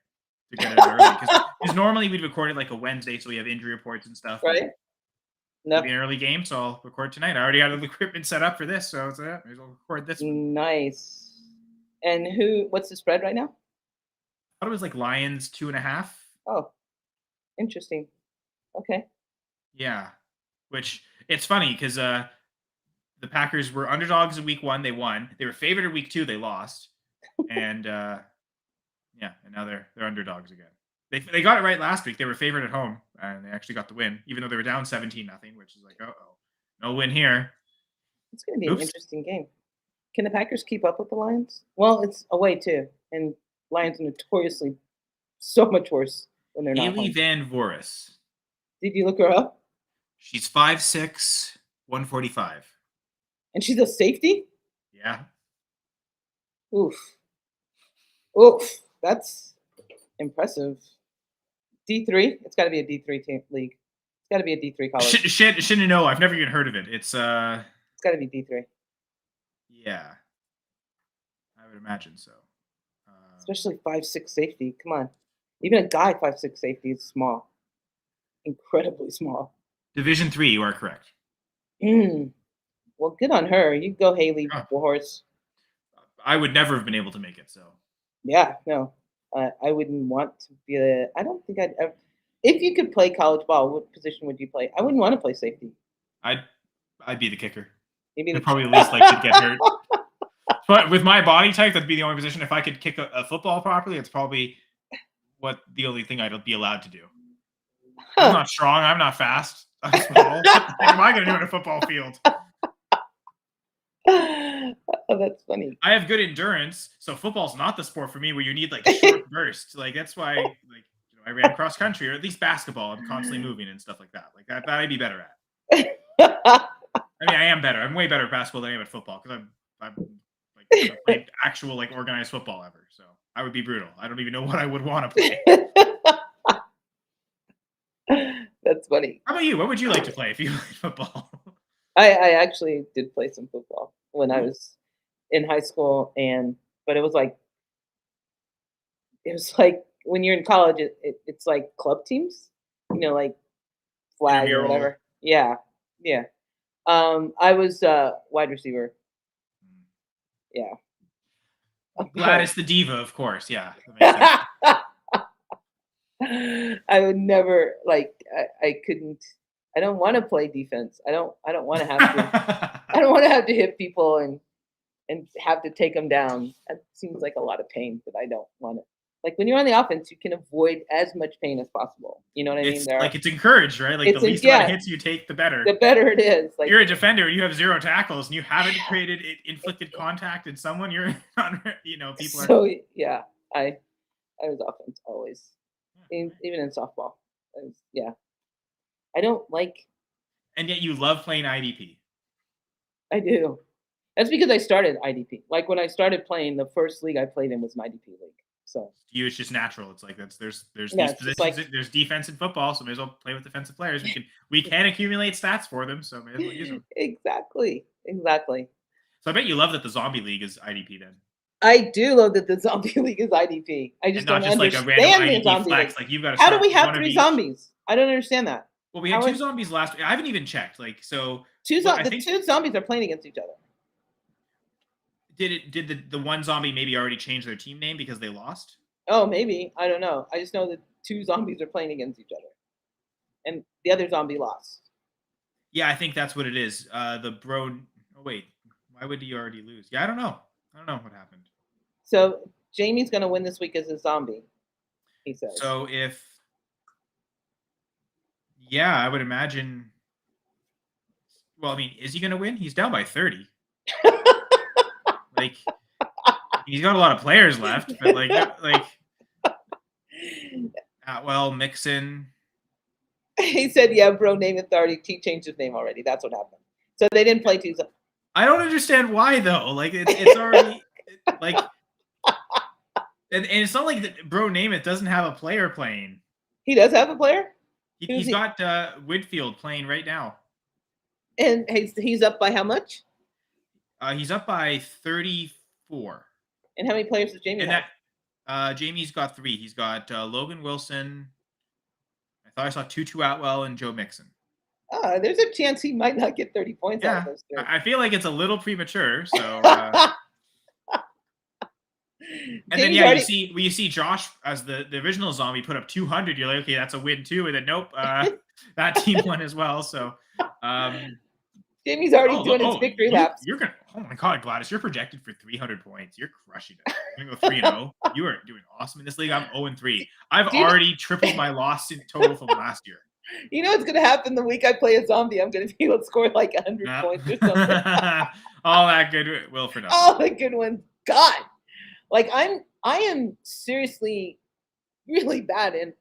to get it early. Because normally we'd record it like a Wednesday, so we have injury reports and stuff. Right. No. It'll be an early game, so I'll record tonight. I already had the equipment set up for this, so it's may as well record this one. Nice. And what's the spread right now? I thought it was like Lions 2.5. Oh, interesting. Okay. Yeah, which it's funny because the Packers were underdogs in week 1. They won. They were favored in week 2. They lost, and and now they're underdogs again. They got it right last week. They were favored at home, and they actually got the win, even though they were down 17-0, which is like, no win here. It's going to be an interesting game. Can the Packers keep up with the Lions? Well, it's away too, and Lions are notoriously so much worse when they're not Haley home. Van Voris. Did you look her up? She's 5'6", 145. And she's a safety? Yeah. Oof. That's impressive. D3? It's got to be a D3 team league. It's got to be a D3 college. Shouldn't know. I've never even heard of it. It's got to be D3. Yeah. I would imagine so. Especially 5'6" safety. Come on. Even a guy 5'6" safety is small, incredibly small. Division three, you are correct. Mm. Well, good on her. You go, Haley Oh, Warhorse. I would never have been able to make it. So Yeah, no, I wouldn't want to be a. I don't think I'd ever. If you could play college ball, what position would you play? I wouldn't want to play safety. I'd I'd be the kicker. Maybe I'd the. probably at least like to get hurt. But with my body type, that'd be the only position. If I could kick a football properly, it's probably what the only thing I'd be allowed to do. I'm Huh. not strong. I'm not fast. I'm small. What the heck am I going to do in a football field? Oh, that's funny. I have good endurance, so football's not the sport for me where you need like short bursts. Like that's why, like I ran cross country or at least basketball. I'm constantly moving and stuff like that. Like that I'd be better at. I mean, I am better. I'm way better at basketball than I am at football because I'm like never played actual like organized football ever. So I would be brutal. I don't even know what I would want to play. That's funny. How about you? What would you like to play if you played football? I actually did play some football when I Cool. was in high school, but it was like when you're in college, it's like club teams, like flag or Intramural. whatever. Yeah, yeah. I was wide receiver. Yeah. Gladys the Diva, of course. Yeah, that makes sense. I would never like. I couldn't. I don't want to play defense. I don't want to have to. I don't want to have to hit people and have to take them down. That seems like a lot of pain that I don't want to. Like when you're on the offense, you can avoid as much pain as possible. You know what I mean? It's like it's encouraged, right? Like the least amount of hits you take, the better. the better it is. Like You're a defender and you have 0 tackles and you haven't created inflicted contact in someone. You're not, people are. so yeah, I was offense always, even in softball. Yeah, I don't like. And yet you love playing IDP. I do. That's because I started IDP. Like when I started playing, the first league I played in was an IDP league. So To you, it's just natural. It's like there's yeah, these it's just positions. like There's defense in football, so may as well play with defensive players. We can accumulate stats for them, so may as well use them. exactly. So I bet you love that the zombie league is IDP then, I do love that the zombie league is IDP. I and just not don't just like a random understand the IDP zombie league. flex. Like you've got to How do start we have one of 3 each. zombies? I don't understand that. Well, we had 2 zombies last week. I haven't even checked. Like so, I The think 2 zombies are playing against each other. did the one zombie maybe already change their team name because they lost? Oh, maybe. I don't know. I just know that 2 zombies are playing against each other. And the other zombie lost. Yeah, I think that's what it is. The bro. Oh wait, why would he already lose? Yeah, I don't know. I don't know what happened. So Jamie's gonna win this week as a zombie, he says. So yeah, I would imagine. Well, I mean, is he going to win? He's down by 30. Like he's got a lot of players left, but like Atwell, Mixon. He said, "Yeah, bro, name authority. He changed his name already. That's what happened." So they didn't play 2 zombies. I don't understand why though. Like it's already like, and it's not like that. Bro, name it doesn't have a player playing. He does have a player, He's got Whitfield playing right now, and he's up by how much? He's up by 34. And how many players does Jamie And have? that Jamie's got 3. He's got Logan Wilson. I thought I saw Tutu Atwell and Joe Mixon. There's a chance he might not get 30 points out of those 3. I feel like it's a little premature. So, and then you see Josh as the original zombie put up 200. You're like, okay, that's a win too. And then nope, that team won as well. So, Jamie's already doing his victory laps. You're gonna. Oh my God, Gladys, you're projected for 300 points. You're crushing it. You're gonna go 3-0. You are doing awesome in this league. I'm 0-3. I've already tripled my loss in total from last year. You know what's going to happen the week I play a zombie? I'm going to be able to score like 100 points or something. All that good will for nothing. All the good ones. God. Like I am seriously really bad in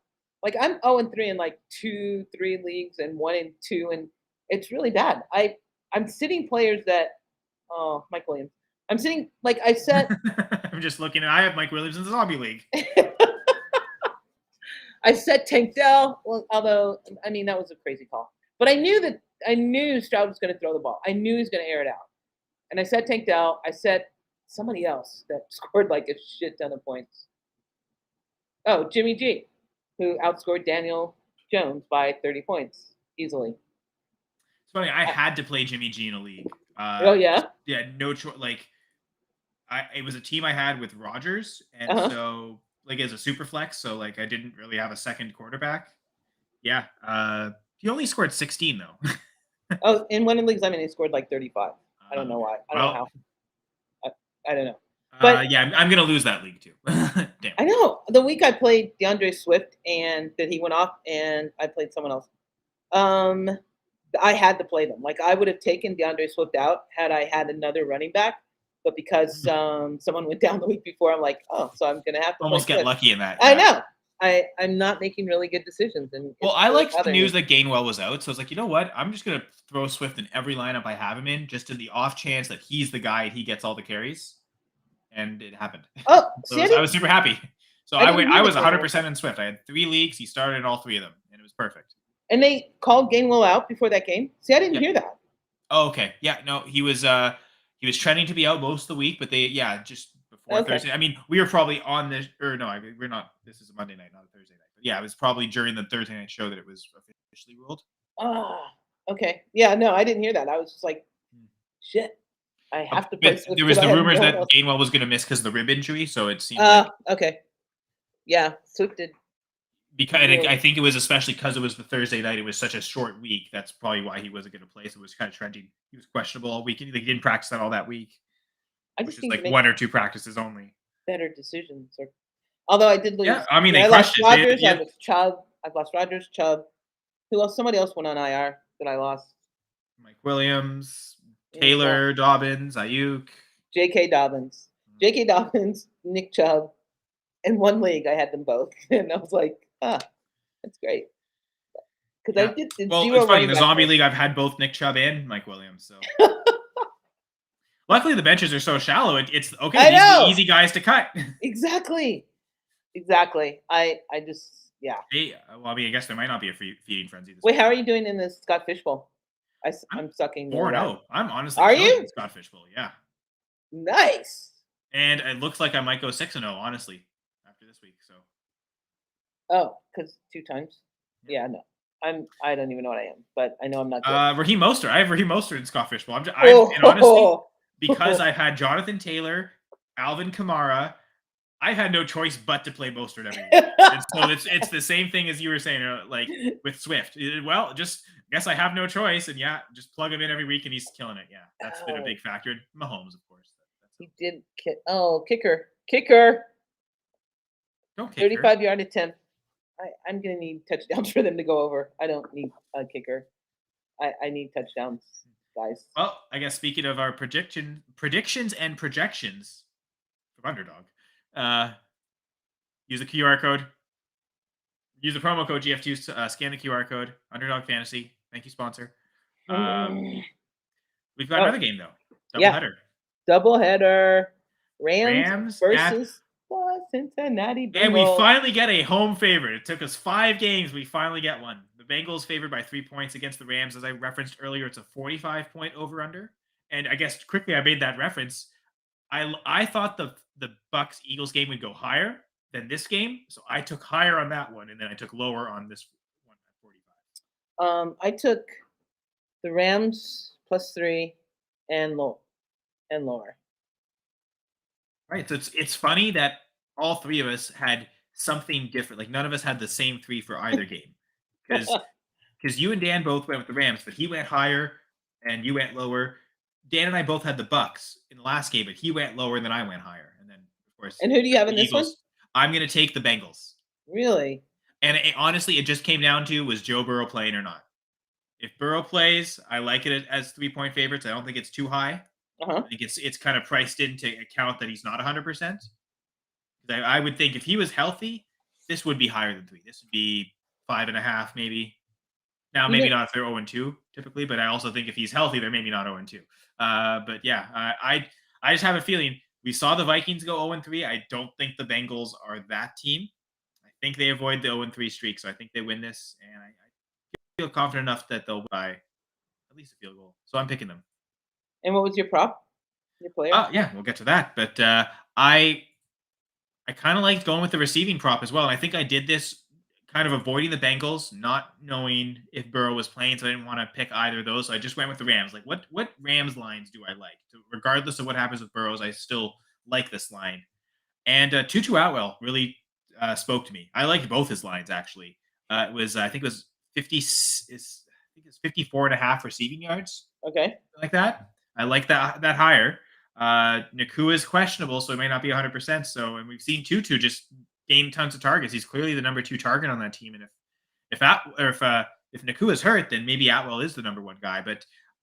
like I'm 0-3 in like 2-3 leagues and 1-2, and it's really bad. I'm sitting players that Mike Williams. I'm sitting like I set I'm just looking at I have Mike Williams in the zombie league. I set Tank Dell. Well, although I mean that was a crazy call, but I knew Stroud was going to throw the ball. I knew he was going to air it out, and I set Tank Dell. I set somebody else that scored like a shit ton of points. Oh, Jimmy G, who outscored Daniel Jones by 30 points easily. It's funny. I I, had to play Jimmy G in a league. oh yeah. Yeah, no choice. Like it was a team I had with Rogers, and Uh huh. so like as a super flex, so like I didn't really have a second quarterback. Yeah, he only scored 16 though. Oh, in one of the leagues, I mean, he scored like 35. I don't know Okay. why. I don't know Well, how. I, I don't know. But yeah, I'm gonna lose that league too. Damn. I know the week I played DeAndre Swift and that he went off, and I played someone else. Um, I had to play them. Like I would have taken DeAndre Swift out had I had another running back, but because someone went down the week before, I'm like, oh, so I'm gonna have to play Almost get Swift. lucky in that. I Yeah. know. I'm not making really good decisions, and Well, it's I really liked the bothering news me. that Gainwell was out, so I was like, you know what? I'm just gonna throw Swift in every lineup I have him in, just in the off chance that he's the guy and he gets all the carries. And it happened. Oh, So see, I was super happy. So I didn't hear I the was game. 100% in Swift. I had 3 leagues. He started in all 3 of them, and it was perfect. And they called Gainwell out before that game. See, I didn't Yeah. hear that. Oh, okay. Yeah. No, he was trending to be out most of the week, but just before Okay. Thursday. I mean, we were probably on this, or no, we're not. This is a Monday night, not a Thursday night. But yeah, it was probably during the Thursday night show that it was officially ruled. Ah, okay. Yeah, no, I didn't hear that. I was just like, shit. I have to play But Swift there was because I the have rumors no one that else. Gainwell was going to miss because of the rib injury, so it seemed like Okay. Yeah, Swift did because and I really. think it was especially because it was the Thursday night. It was such a short week. That's probably why he wasn't going to play. So it was kind of trending. He was questionable all week. He didn't practice that all that week, I which just is need to like make 1 or 2 practices only. better decisions. Or although I did Yeah, lose, I mean yeah, they I lost crushed it. Rogers. I Yeah, was Chubb. I lost Rogers, Chubb. Who else? Somebody else went on IR that I lost. Mike Williams, Well, Taylor, Dobbins, Ayuk. J.K. Dobbins, J.K. Dobbins, Nick Chubb. In one league, I had them both, and I was like, that's great because I Yeah. did Well, it's zero funny. In running the back zombie points. league, I've had both Nick Chubb and Mike Williams. So luckily, the benches are so shallow. It's okay. I These are the know easy guys to cut. exactly, exactly. I just yeah. Hey, well, I mean, I guess there might not be a feeding frenzy this Wait, week. how are you doing in the Scott Fishbowl? I'm I'm sucking the rat. 4-0. I'm honestly Are killing the you? Scott Fish Bowl. Yeah. Nice. And it looks like I might go 6-0, honestly, after this week. So Oh, because 2 times. yeah. Yeah, no. I don't even know what I am, but I know I'm not good. Raheem Mostert. I have Raheem Mostert in Scott Fish Bowl. And honestly, Oh, because I've had Jonathan Taylor, Alvin Kamara, I've had no choice but to play Mostert every week. And so it's the same thing as you were saying, like with Swift. Well, just guess I have no choice, and yeah, just plug him in every week, and he's killing it. Yeah, that's been a oh, big factor. And Mahomes, of course. he did. Kicker. Don't kick her. 35-yard attempt. I'm gonna need touchdowns for them to go over. I don't need a kicker. I need touchdowns, guys. Well, I guess speaking of our predictions and projections from Underdog, uh, use the QR code. Use the promo code GF2 to scan the QR code. Underdog Fantasy. Thank you, sponsor. We've got Oh, another game though. yeah, Doubleheader. doubleheader. Rams Rams at versus the Cincinnati and we Bengals. finally get a home favorite. It took us 5 games. We finally get one. The Bengals favored by 3 points against the Rams. As I referenced earlier, it's a 45-point over/under. And I guess quickly I made that reference. I thought the Bucks Eagles game would go higher than this game, so I took higher on that one, and then I took lower on this one at 45. I took the Rams +3 and lower. Right. So it's funny that all 3 of us had something different. Like none of us had the same 3 for either game, because you and Dan both went with the Rams, but he went higher and you went lower. Dan and I both had the Bucks in the last game, but he went lower than I went higher. And then of course And who do you have the in this one? Eagles. I'm going to take the Bengals. Really? And honestly, it just came down to was Joe Burrow playing or not. If Burrow plays, I like it as 3-point favorites. I don't think it's too high. Uh-huh. I think it's kind of priced in to account that he's not 100%. I would think if he was healthy, this would be higher than 3. This would be 5.5, maybe. Now, maybe not if they're 0-2 typically, but I also think if he's healthy, they're maybe not 0-2. But yeah, I just have a feeling we saw the Vikings go 0-3. I don't think the Bengals are that team. I think they avoid the 0-3 streak, so I think they win this, and I feel confident enough that they'll buy at least a field goal. So I'm picking them. And what was your prop? Your player? Yeah, we'll get to that. But I kind of liked going with the receiving prop as well. And I think I did this kind of avoiding the Bengals, not knowing if Burrow was playing, so I didn't want to pick either of those. So I just went with the Rams. Like, what Rams lines do I like? So regardless of what happens with Burrows, I still like this line. And Tutu Atwell really spoke to me. I liked both his lines actually. It was I think it was 50. I think it's 54 and a half receiving yards, Okay. like that. I like that higher. Nakua is questionable, so he may not be 100%. So, and we've seen Tutu just gain tons of targets. He's clearly the number 2 target on that team. And if Nakua is hurt, then maybe Atwell is the number 1 guy.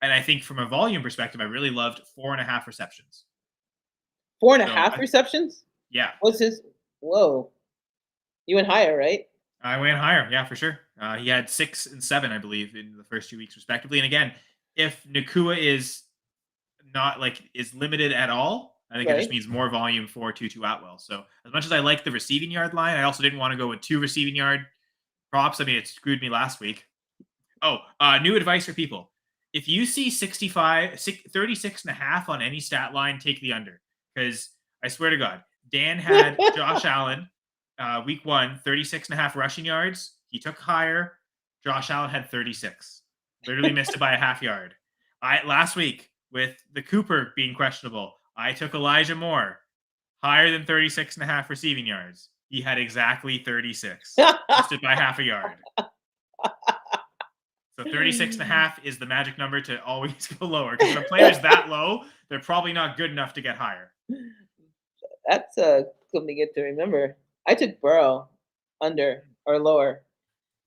And I think from a volume perspective, I really loved 4.5 receptions. 4.5 receptions? Yeah. What's his? Whoa. You went higher, right? I went higher, yeah, for sure. He had 6 and 7, I believe, in the first 2 weeks, respectively. And again, if Nakua is not is limited at all, I think it just means more volume for Tutu Atwell. So as much as I like the receiving yard line, I also didn't want to go with 2 receiving yard props. I mean, it screwed me last week. Oh, new advice for people. If you see 36 and a half on any stat line, take the under. Because I swear to God, Dan had Josh Allen week 1, 36 and a half rushing yards. He took higher. Josh Allen had 36. Literally missed it by a half yard. Last week, with the Cooper being questionable, I took Elijah Moore higher than 36 and a half receiving yards. He had exactly 36. Missed it by half a yard. So 36 and a half is the magic number to always go lower. Because when a player's that low, they're probably not good enough to get higher. That's something good to remember. I took Burrow under or lower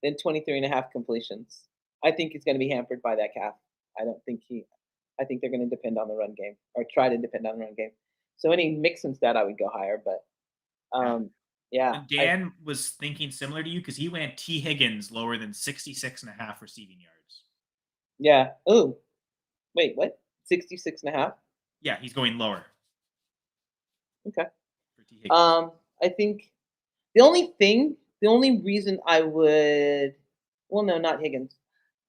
than 23 and a half completions. I think he's going to be hampered by that calf. I think they're going to depend on the run game or try to depend on the run game. So any Mixon stat, I would go higher. But yeah. And Dan was thinking similar to you because he went T. Higgins lower than 66 and a half receiving yards. Yeah. Oh, wait, what? 66 and a half? Yeah, he's going lower. Okay. I think the only reason I would, well, no, not Higgins.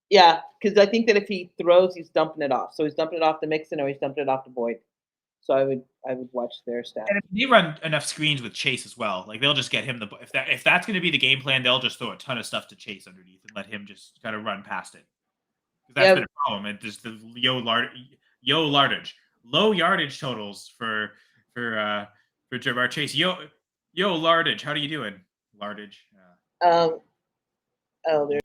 Yeah, because I think that if he throws, he's dumping it off. So he's dumping it off to Mixon or he's dumping it off to Boyd. So I would watch their stats. And if they run enough screens with Chase as well, like they'll just get him the if that's going to be the game plan, they'll just throw a ton of stuff to Chase underneath and let him just kind of run past it. That's been a problem. And just the low yardage totals for Ja'Marr Chase. Yo Lardage, how are you doing, Lardage?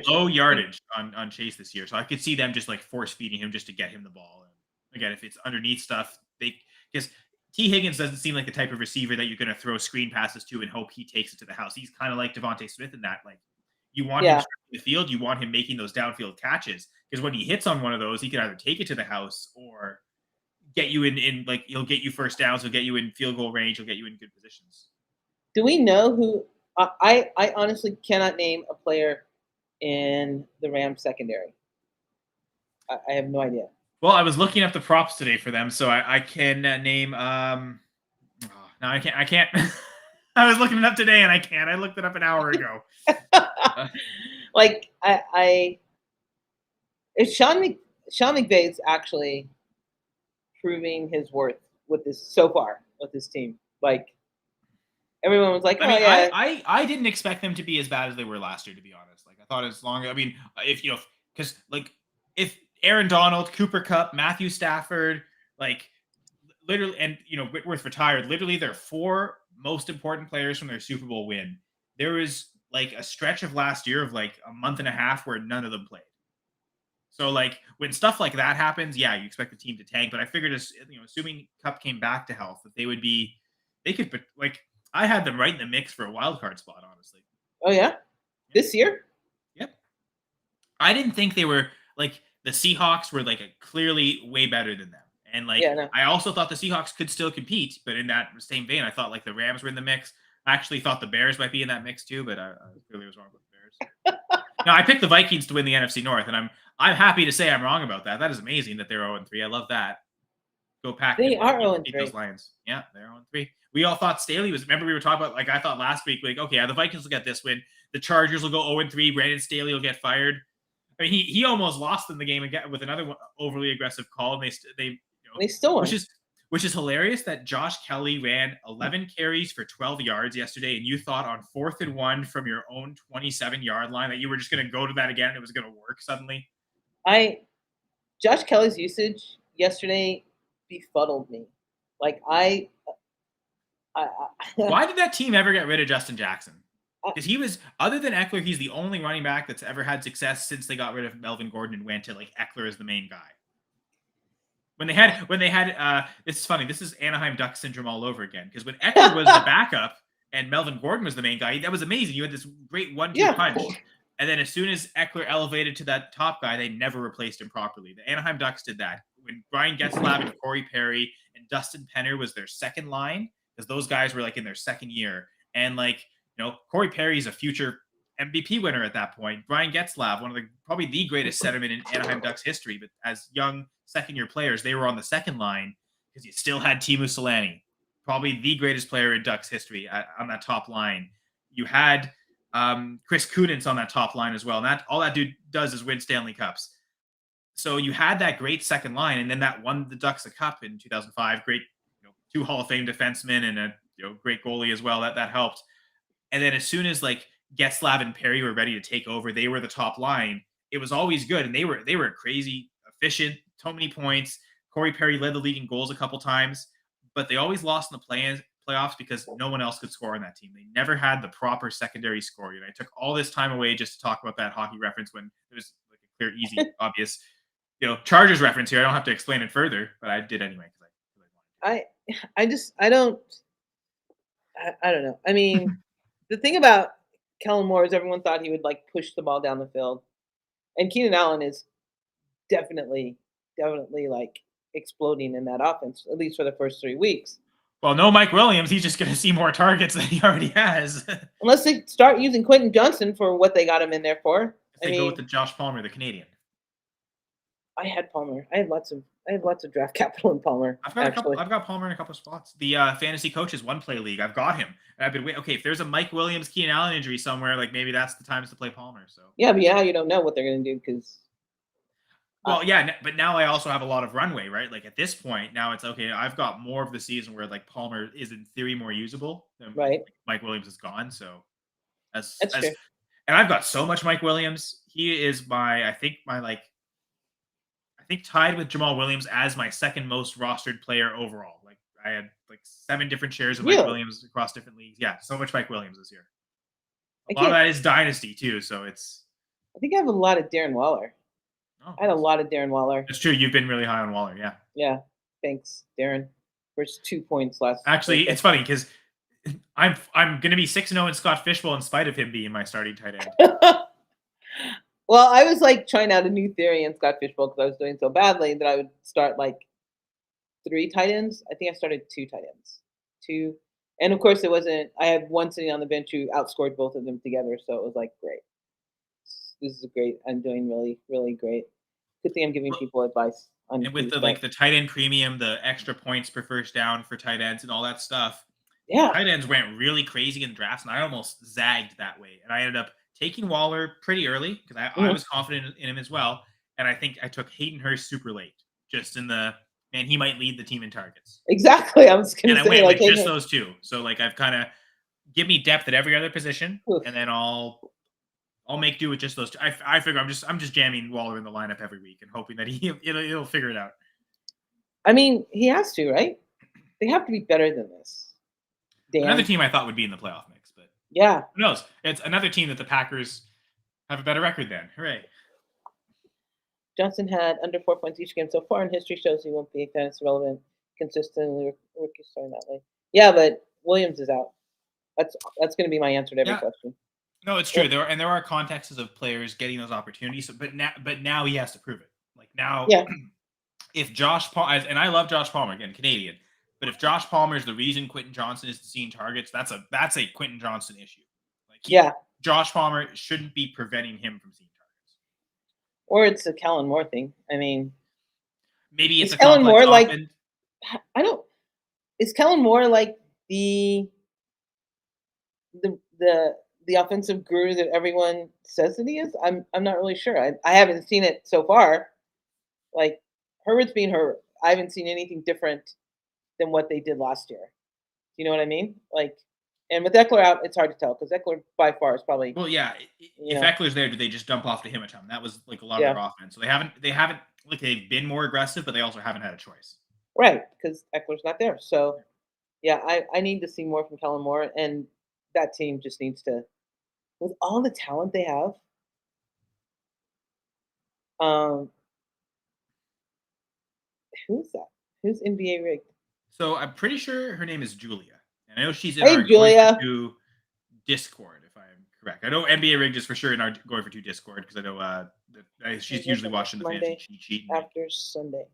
Low yardage on Chase this year, so I could see them just like force feeding him just to get him the ball. And again, if it's underneath stuff, because T. Higgins doesn't seem like the type of receiver that you're going to throw screen passes to and hope he takes it to the house. He's kind of like Devontae Smith in that, like you want him in the field, you want him making those downfield catches because when he hits on one of those, he can either take it to the house or get you in like he'll get you first downs, he'll get you in field goal range, he'll get you in good positions. Do we know who? I honestly cannot name a player in the Rams secondary. I have no idea. Well, I was looking up the props today for them, so I can name. No, I can't. I was looking it up today, and I can't. I looked it up an hour ago. Like it's Sean McVay is actually proving his worth with this so far with this team. Like everyone was like, I didn't expect them to be as bad as they were last year. To be honest, like I thought if Aaron Donald, Cooper Kupp, Matthew Stafford, like literally, and Whitworth retired. Literally, their 4 most important players from their Super Bowl win. There was like a stretch of last year of like a month and a half where none of them played. So like when stuff like that happens, yeah, you expect the team to tank. But I figured, assuming Kupp came back to health, that they could like I had them right in the mix for a wild card spot, honestly. Oh yeah, this year. Yep. I didn't think they were like. The Seahawks were like clearly way better than them. And I also thought the Seahawks could still compete, but in that same vein, I thought like the Rams were in the mix. I actually thought the Bears might be in that mix too, but I clearly was wrong with the Bears. Now I picked the Vikings to win the NFC North, and I'm happy to say I'm wrong about that. That is amazing that they're 0-3. I love that. Go Packers. They are 0-3. Those Lions. Yeah, they're 0-3. We all thought Staley was. Remember we were talking about I thought last week okay, the Vikings will get this win. The Chargers will go 0-3. Brandon Staley will get fired. I mean, he almost lost in the game again with another overly aggressive call, and they still won. Which is hilarious that Josh Kelly ran 11 carries for 12 yards yesterday, and you thought on 4th and 1 from your own 27-yard line that you were just going to go to that again and it was going to work suddenly. I Josh Kelly's usage yesterday befuddled me. Like I, Why did that team ever get rid of Justin Jackson? I Because he was, other than Eckler, he's the only running back that's ever had success since they got rid of Melvin Gordon and went to like Eckler as the main guy. This is funny. This is Anaheim Duck syndrome all over again. Because when Eckler was the backup and Melvin Gordon was the main guy, that was amazing. You had this great 1-2 yeah. punch. And then as soon as Eckler elevated to that top guy, they never replaced him properly. The Anaheim Ducks did that. When Brian Getzlaf and Corey Perry and Dustin Penner was their second line, because those guys were like in their second year. And like, Corey Perry is a future MVP winner at that point. Brian Getzlaf, one of the probably the greatest centerman in Anaheim Ducks history, but as young second-year players, they were on the second line because you still had Teemu Selanne, probably the greatest player in Ducks history on that top line. You had Chris Kunitz on that top line as well, and all that dude does is win Stanley Cups. So you had that great second line, and then that won the Ducks a cup in 2005. Great, 2 Hall of Fame defensemen and a great goalie as well. That helped. And then as soon as like Getzlaf and Perry were ready to take over, they were the top line. It was always good, and they were crazy efficient, so many points. Corey Perry led the league in goals a couple times, but they always lost in the playoffs because no one else could score on that team. They never had the proper secondary scoring. And I took all this time away just to talk about that hockey reference when it was like a clear, easy, obvious, Chargers reference here. I don't have to explain it further, but I did anyway because I don't know. I mean, the thing about Kellen Moore is everyone thought he would like push the ball down the field, and Keenan Allen is definitely like exploding in that offense, at least for the first 3 weeks. Well, no Mike Williams. He's just going to see more targets than he already has. Unless they start using Quentin Johnson for what they got him in there for. They go with the Josh Palmer, the Canadian. I had Palmer. I had lots of draft capital in Palmer. I've got Palmer in a couple of spots. The fantasy coaches one play league. I've got him, and I've been waiting. Okay, if there's a Mike Williams, Keenan Allen injury somewhere, like maybe that's the times to play Palmer. So yeah, but you don't know what they're going to do because. Well, yeah, but now I also have a lot of runway, right? Like at this point, now it's okay. I've got more of the season where like Palmer is in theory more usable. Than right. Mike Williams is gone, so that's true. And I've got so much Mike Williams. He is I think tied with Jamal Williams as my second most rostered player overall. Like I had like 7 different shares of Mike Williams across different leagues. Yeah, so much Mike Williams this year. A lot of that is dynasty too, so it's. I think I have a lot of Darren Waller. Oh, I had a lot of Darren Waller. That's true. You've been really high on Waller, yeah. Yeah, thanks, Darren. First 2 points last. Actually, it's funny because I'm going to be 6-0 in Scott Fishbowl in spite of him being my starting tight end. Well, I was like trying out a new theory in Scott Fishbowl because I was doing so badly that I would start like 3 tight ends. I think I started 2 tight ends. 2. And of course, it wasn't. I had one sitting on the bench who outscored both of them together. So it was like, great. This is great. I'm doing really, really great. Good thing I'm giving people advice. And with the tight end premium, the extra points per first down for tight ends and all that stuff. Yeah. Tight ends went really crazy in drafts, and I almost zagged that way. And I ended up taking Waller pretty early because I was confident in him as well. And I think I took Hayden Hurst super late, just in man, he might lead the team in targets. Exactly. I was going to say. And I went with just those 2. So like I've kind of give me depth at every other position, and then I'll make do with just those 2. I figure I'm just jamming Waller in the lineup every week and hoping that he'll figure it out. I mean, he has to, right? They have to be better than this. Dan. Another team I thought would be in the playoff mix, but yeah, who knows? It's another team that the Packers have a better record than. Hooray! Johnson had under 4 points each game so far, and history shows he won't be fantasy relevant consistently. Rookie starting that way. Yeah, but Williams is out. That's going to be my answer to every question. No, it's true. There are contexts of players getting those opportunities, but now he has to prove it. Like now, if Josh Palmer, and I love Josh Palmer, again, Canadian, but if Josh Palmer is the reason Quentin Johnson is seeing targets, that's a Quentin Johnson issue. Like Josh Palmer shouldn't be preventing him from seeing targets. Or it's a Kellen Moore thing. I mean, maybe it's a Kellen Moore like is Kellen Moore like the offensive guru that everyone says that he is? I'm not really sure. I haven't seen it so far. Like Herbert's being Herbert. I haven't seen anything different than what they did last year. You know what I mean? Like, and with Eckler out, it's hard to tell because Eckler by far is probably, Well, yeah. you If know, Eckler's there, do they just dump off to him a ton? That was like a lot of yeah, their offense. So they haven't like they've been more aggressive, but they also haven't had a choice. right, because Eckler's not there. So yeah, I need to see more from Kellen Moore, and that team just needs to, with all the talent they have. Um, who's that? Who's NBA rigged? So I'm pretty sure her name is Julia, and I know she's in our Hey, going for Julia. two Discord, if I'm correct. I know NBA Rigged is for sure in our going for two Discord because I know Wait, she's what's usually up next watching the fantasy Monday cheat sheet. after Sunday?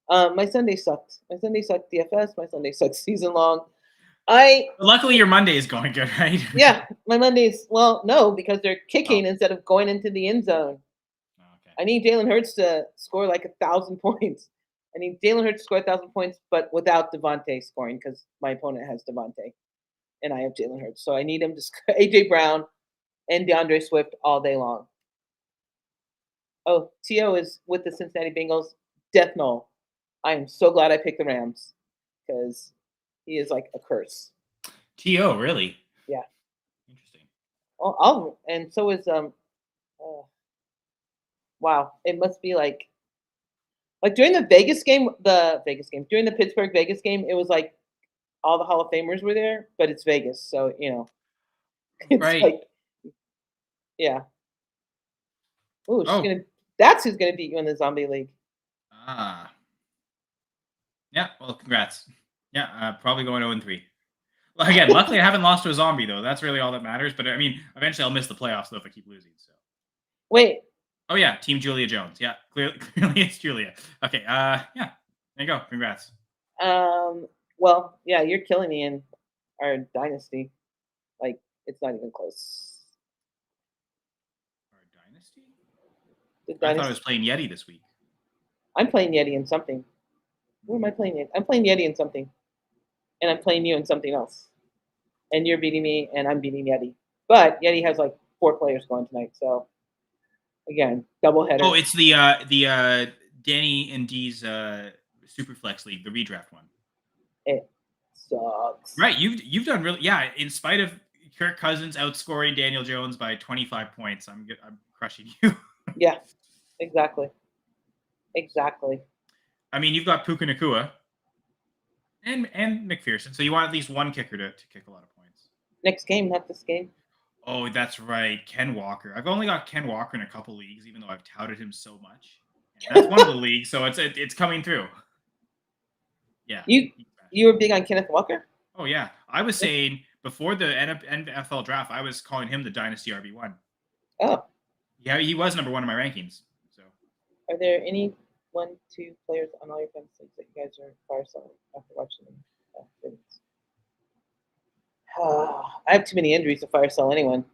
My Sunday sucked. My Sunday sucked DFS. My Sunday sucked season long. I But luckily, your Monday is going good, right? Yeah, my Mondays. Well, no, because they're Oh, kicking instead of going into the end zone. okay. I need Jalen Hurts to score like 1,000 points. I need Jalen Hurts to score 1,000 points, but without Devontae scoring because my opponent has Devontae and I have Jalen Hurts. So I need him to score AJ Brown and DeAndre Swift all day long. Oh, T.O. is with the Cincinnati Bengals. Death Knoll. I am so glad I picked the Rams because he is like a curse. To really Yeah. interesting. And so is uh, wow. It must be like during during the Pittsburgh Vegas game, it was like all the Hall of Famers were there, but it's Vegas, so it's Right. like, yeah. Oh, she's Oh. gonna. That's who's gonna beat you in the Zombie League. Ah. Yeah. Well, congrats. Yeah. Probably going 0-3. Well, again, luckily I haven't lost to a zombie though. That's really all that matters. But I mean, eventually I'll miss the playoffs though if I keep losing. So. Wait, Oh yeah, Team Julia Jones. Yeah, clearly, clearly it's Julia. Okay. Yeah. There you go. Congrats. well, yeah, you're killing me in our dynasty. Like, it's not even close. Our dynasty. The I thought I dynasty. was playing Yeti this week. I'm playing Yeti in something. Who am I playing in? I'm playing Yeti in something, and I'm playing you in something else. And you're beating me, and I'm beating Yeti. But Yeti has like 4 players going tonight, so again, double Oh, header. it's the Danny and D's Superflex League, the redraft one. It sucks. Right. You've done really, yeah. In spite of Kirk Cousins outscoring Daniel Jones by 25 points, I'm crushing you. Yeah, exactly. Exactly. I mean, you've got Puka Nakua and McPherson, so you want at least one kicker to kick a lot of points. Next game, not this game. Oh, that's right, Ken Walker. I've only got Ken Walker in a couple leagues, even though I've touted him so much. And that's one of the leagues, so it's coming through. Yeah. You you were big on Kenneth Walker? Oh yeah, I was saying before the NFL draft, I was calling him the Dynasty RB1. Oh, Yeah, he was number one in my rankings. So are there any 1-2 players on all your fantasy leagues that you guys are fire selling after watching them? I have too many injuries to fire sell anyone.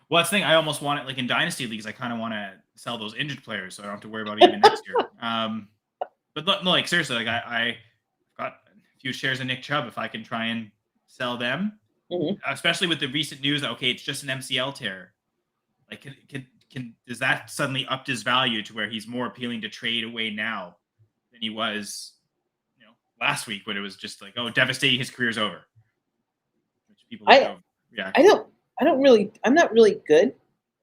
well, that's the thing. I almost want it like in Dynasty leagues. I kind of want to sell those injured players, so I don't have to worry about it even next year. But no, like seriously, like I got a few shares of Nick Chubb. If I can try and sell them, especially with the recent news that okay, it's just an MCL tear. Like, does that suddenly upped his value to where he's more appealing to trade away now than he was, last week when it was just like, oh, devastating, his career's over. Which people looked I over. Yeah. I'm not really good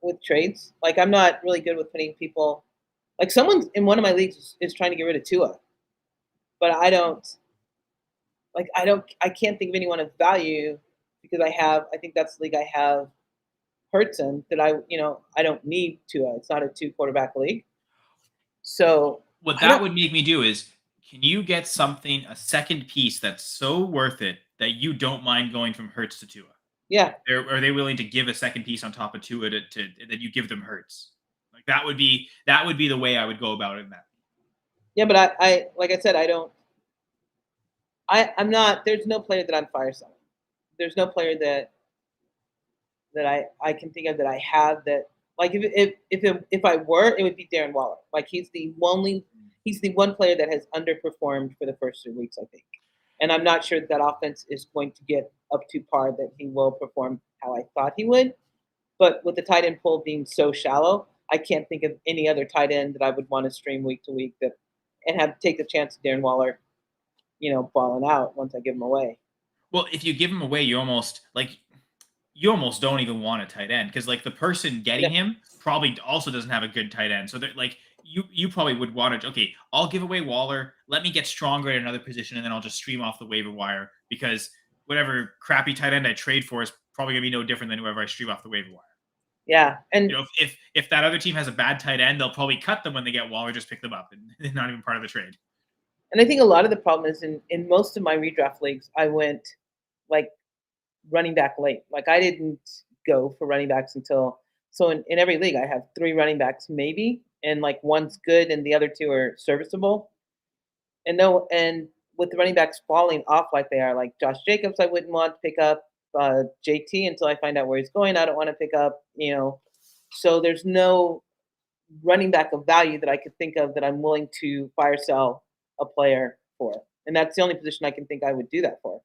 with trades. Like, I'm not really good with putting people. Like, someone in one of my leagues is trying to get rid of Tua, but I can't think of anyone of value because I think that's the league I have Hurts in that I don't need Tua. It's not a 2 quarterback league. So What I that don't. would make me do is, can you get a second piece that's so worth it that you don't mind going from Hurts to Tua? Yeah. Are they willing to give a second piece on top of Tua to that you give them Hurts? Like that would be the way I would go about it in that. Yeah, but I like I said, I don't. I'm not. There's no player that I'm fire selling. There's no player that I can think of that I have that like if I were, it would be Darren Waller. Like he's the one player that has underperformed for the first 3 weeks, I think. And I'm not sure that offense is going to get up to par that he will perform how I thought he would. But with the tight end pool being so shallow, I can't think of any other tight end that I would want to stream week to week and take the chance of Darren Waller. balling out once I give him away. Well, if you give him away, you almost don't even want a tight end because like the person getting Yeah, him probably also doesn't have a good tight end. So that like you probably would want to okay, I'll give away Waller, let me get stronger at another position, and then I'll just stream off the waiver wire because whatever crappy tight end I trade for is probably gonna be no different than whoever I stream off the waiver wire. yeah, and If that other team has a bad tight end, they'll probably cut them when they get Waller, just pick them up, and they're not even part of the trade. I think a lot of the problem is in most of my redraft leagues, I went like running back late. Like I didn't go for running backs until so in every league I have 3 running backs maybe, and like one's good and the other 2 are serviceable. And no, and with the running backs falling off like they are, like Josh Jacobs, I wouldn't want to pick up. JT until I find out where he's going. I don't want to pick up. So there's no running back of value that I could think of that I'm willing to fire sell a player for. And that's the only position I can think I would do that for.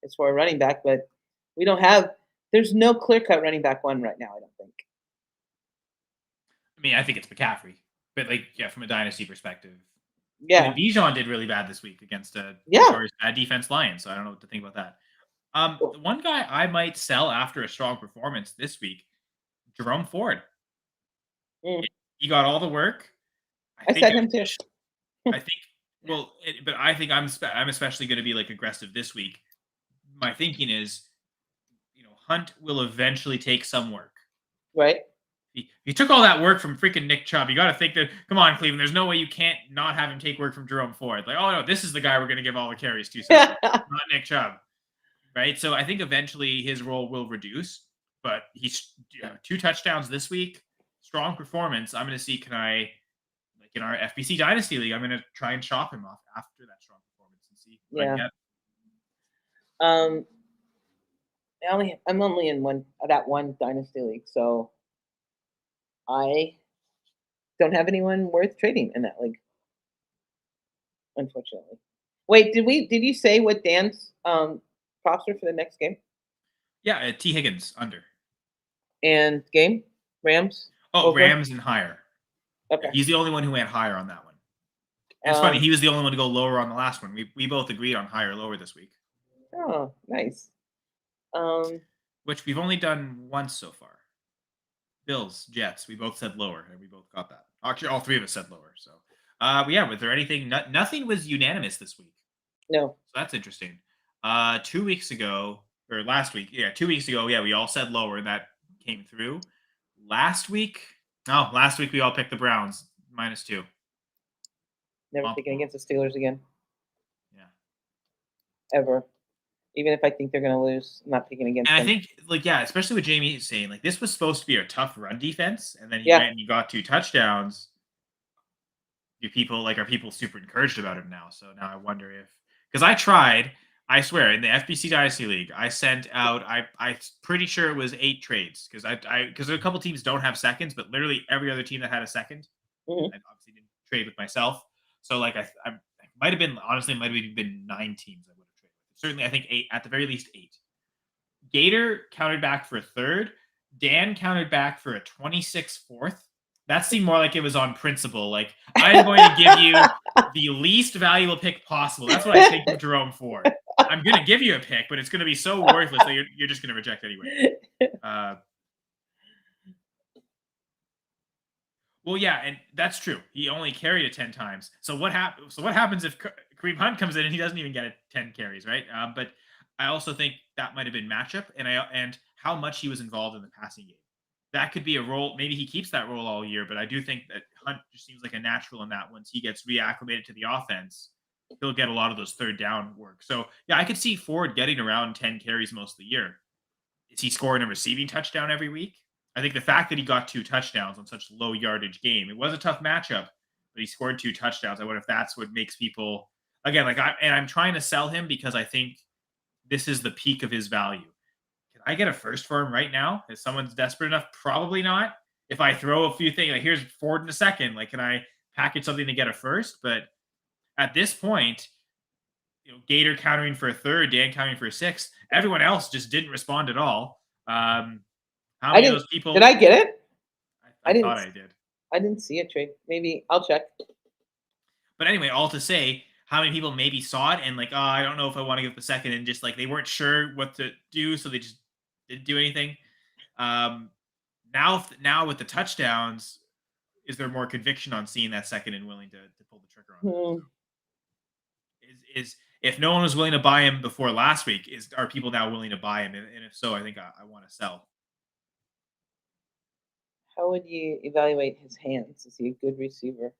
It's for a running back, but we don't have. There's no clear cut running back one right now. I don't think. I mean, I think it's McCaffrey, but like yeah, from a dynasty perspective, Yeah, even Bijan did really bad this week against a yeah. notorious bad defense Lions. So I don't know what to think about that. The one guy I might sell after a strong performance this week, Jerome Ford. Mm. He got all the work. I I think. said him too. I think. Well, but I think I'm especially going to be like aggressive this week. My thinking is, Hunt will eventually take some work. Right. He took all that work from freaking Nick Chubb. You got to think that, come on, Cleveland. There's no way you can't not have him take work from Jerome Ford. Like, oh no, this is the guy we're going to give all the carries to, not Nick Chubb, right? So I think eventually his role will reduce, but he's 2 touchdowns this week, strong performance. I'm going to see can I, like in our FBC Dynasty League, I'm going to try and shop him off after that strong performance and see what I Yeah. get. Um, I'm only in that one dynasty league, so I don't have anyone worth trading in that league, unfortunately. Wait, did you say what Dan's props are for the next game Yeah, T Higgins under. and game Rams Oh, over? Rams and higher. Okay. He's the only one who went higher on that one. It's funny. Um, He was the only one to go lower on the last one. We both agreed on higher, lower this week, oh, nice. Um, which we've only done once so far. Bills, Jets. We both said lower, and we both got that. Actually, all 3 of us said lower. So, yeah. Was there anything? Nothing was unanimous this week. no. So that's interesting. 2 weeks ago, or last week, yeah, 2 weeks ago, yeah, we all said lower, and that came through. Last week we all picked the Browns -2. Never Well, picking against the Steelers again, yeah. ever. Even if I think they're going to lose, I'm not picking against And I them. think, like, yeah, especially with Jamie saying, like, this was supposed to be a tough run defense, and then he Yeah. went and he got 2 touchdowns. Are people super encouraged about him now? So now I wonder if, because I swear, in the FBC Dynasty League, I sent out, I'm pretty sure it was 8 trades because because a couple teams don't have seconds, but literally every other team that had a second, Mhm. I obviously didn't trade with myself. So like I might have been honestly, it might have been 9 teams I would have traded with. Certainly, I think 8 at the very least 8. Gator countered back for a third. Dan countered back for a 26 fourth. That seemed more like it was on principle. Like, I'm going to give you the least valuable pick possible. That's what I think of Jerome Ford. I'm going to give you a pick, but it's going to be so worthless that you're just going to reject anyway. Well, yeah, and that's true. He only carried it 10 times. So what happens if Kareem Hunt comes in and he doesn't even get 10 carries, right? But I also think that might have been matchup and how much he was involved in the passing game. That could be a role. Maybe he keeps that role all year, but I do think that Hunt just seems like a natural in that once he gets reacclimated to the offense, he'll get a lot of those third down work. So yeah, I could see Ford getting around 10 carries most of the year. Is he scoring a receiving touchdown every week? I think the fact that he got 2 touchdowns on such low yardage game, it was a tough matchup, but he scored 2 touchdowns. I wonder if that's what makes people again I'm trying to sell him because I think this is the peak of his value. Can I get a first for him right now? If someone's desperate enough, probably not. If I throw a few things like here's Ford in a second, like can I package something to get a first? But at this point, Gator countering for a third, Dan countering for a sixth. Everyone else just didn't respond at all. How I many of didn't. those people? Did I get it? I I did. didn't see a trade. Maybe I'll check. But anyway, all to say, how many people maybe saw it and like, oh, I don't know if I want to give the second, and just like they weren't sure what to do, so they just didn't do anything. Um, now with the touchdowns, is there more conviction on seeing that second and willing to pull the trigger on that? Hmm. So is if no one was willing to buy him before last week, are people now willing to buy him? And if so, I think I want to sell. How would you evaluate his hands? Is he a good receiver?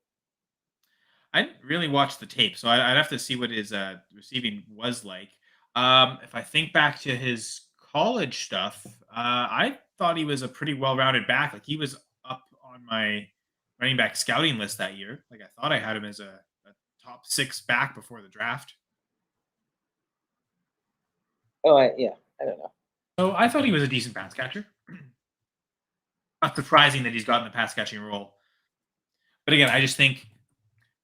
I didn't really watch the tape, so I'd have to see what his receiving was like. If I think back to his college stuff, I thought he was a pretty well-rounded back. Like he was up on my running back scouting list that year. Like I thought I had him as a top 6 back before the draft. Oh, yeah, I don't know. So I thought he was a decent pass catcher. Not surprising that he's gotten the pass catching role. But again, I just think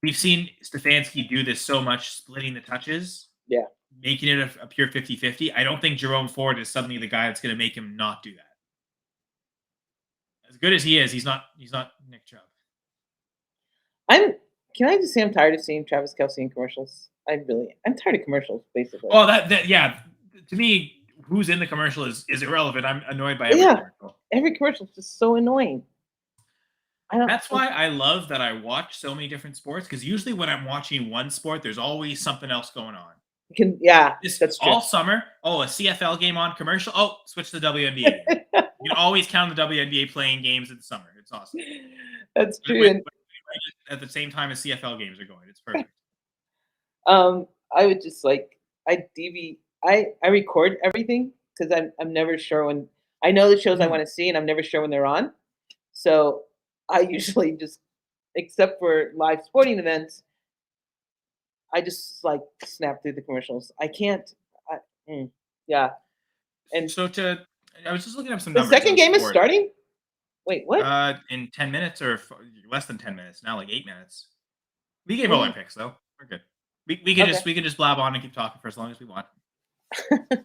we've seen Stefanski do this so much, splitting the touches, Yeah. making it a pure 50-50. I don't think Jerome Ford is suddenly the guy that's going to make him not do that. As good as he is, he's not Nick Chubb. Can I just say I'm tired of seeing Travis Kelce in commercials? I'm tired of commercials, basically. Oh, yeah. To me, who's in the commercial is irrelevant. I'm annoyed by every commercial. Every commercial is just so annoying. That's why I love that I watch so many different sports, because usually when I'm watching one sport, there's always something else going on. That's true. All summer. Oh, a CFL game on commercial. Oh, switch to the WNBA. You can always count the WNBA playing games in the summer. It's awesome. That's true. At the same time as CFL games are going, it's perfect. I would just like I record everything because I'm never sure when I know the shows I want to see and I'm never sure when they're on. So I usually just, except for live sporting events, I just like snap through the commercials. I can't. Yeah. And so I was just looking up some the numbers. second game is starting. Wait, what? In 10 minutes or less than 10 minutes now, like 8 minutes. We gave all our picks though. We're good. We can just blab on and keep talking for as long as we want.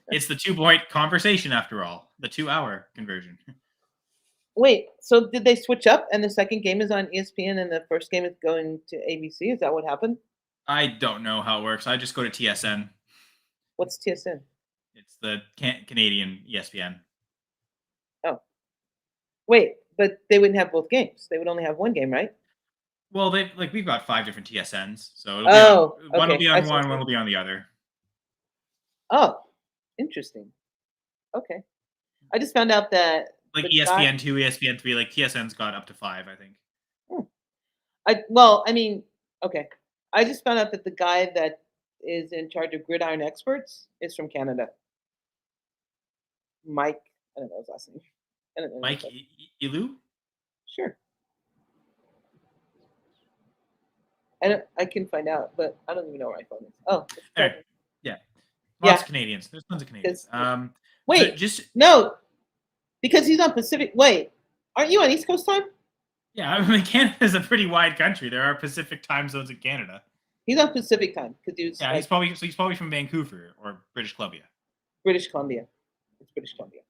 It's the 2-point conversation after all. The 2-hour conversion. Wait, so did they switch up and the second game is on ESPN and the first game is going to ABC? Is that what happened? I don't know how it works. I just go to TSN. What's TSN? It's the Canadian ESPN. Oh. Wait, but they wouldn't have both games. They would only have one game, right? Well, we've got 5 different TSNs, so one will be on one will be on the other. Oh, interesting. Okay, I just found out that like ESPN 2, ESPN 3, like TSN's got up to 5, I think. Okay. I just found out that the guy that is in charge of Gridiron Experts is from Canada. Mike, I don't know his last name. I don't know. Mike Ilu? Sure. I can find out, but I don't even know where my phone is. Oh, right. Yeah. Lots of Canadians. There's tons of Canadians. Wait, so no, because he's on Pacific. Wait, aren't you on East Coast time? Yeah, I mean, Canada is a pretty wide country. There are Pacific time zones in Canada. He's on Pacific time because he was. Yeah, he's probably from Vancouver or British Columbia. British Columbia. It's British Columbia.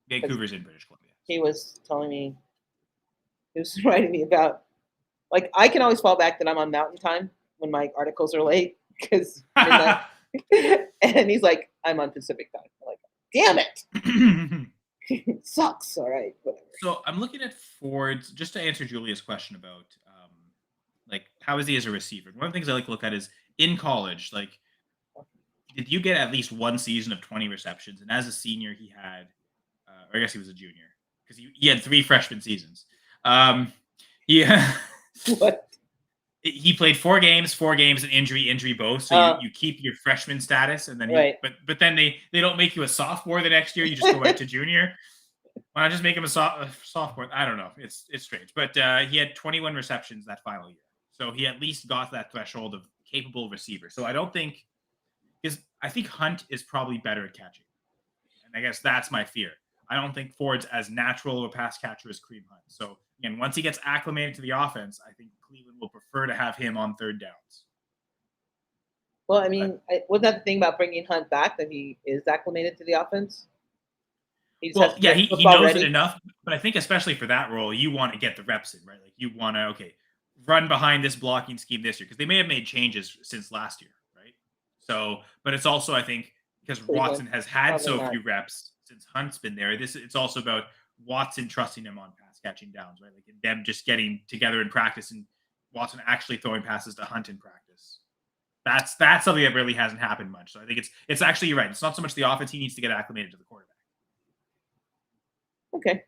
Vancouver's in British Columbia. He was telling me. He was writing me about. Like, I can always fall back that I'm on Mountain Time when my articles are late because and he's like, I'm on Pacific Time. I'm like, damn it. It sucks. All right, whatever. So I'm looking at Ford's, just to answer Julia's question about like how is he as a receiver. One of the things I like to look at is in college, like did you get at least one season of 20 receptions? And as a senior, he had, or I guess he was a junior because he had 3 freshman seasons. What? He played 4 games, and injury both. So you keep your freshman status, and then but then they don't make you a sophomore the next year. You just go right to junior. Why not just make him a sophomore? I don't know. It's strange. But he had 21 receptions that final year, so he at least got that threshold of capable receiver. So I think Hunt is probably better at catching, and I guess that's my fear. I don't think Ford's as natural of a pass catcher as Kareem Hunt. So again, once he gets acclimated to the offense, I think Cleveland will prefer to have him on third downs. Well, I mean, wasn't that the thing about bringing Hunt back, that he is acclimated to the offense? He knows it enough. But I think especially for that role, you want to get the reps in, right? Like you want to, okay, run behind this blocking scheme this year because they may have made changes since last year, right? So, but it's also I think because Cleveland, Watson has had probably so not. few reps since Hunt's been there. It's also about Watson trusting him on pass catching downs, right? Like them just getting together in practice and Watson actually throwing passes to Hunt in practice. That's something that really hasn't happened much. So I think it's actually you're right. It's not so much the offense; he needs to get acclimated to the quarterback. Okay.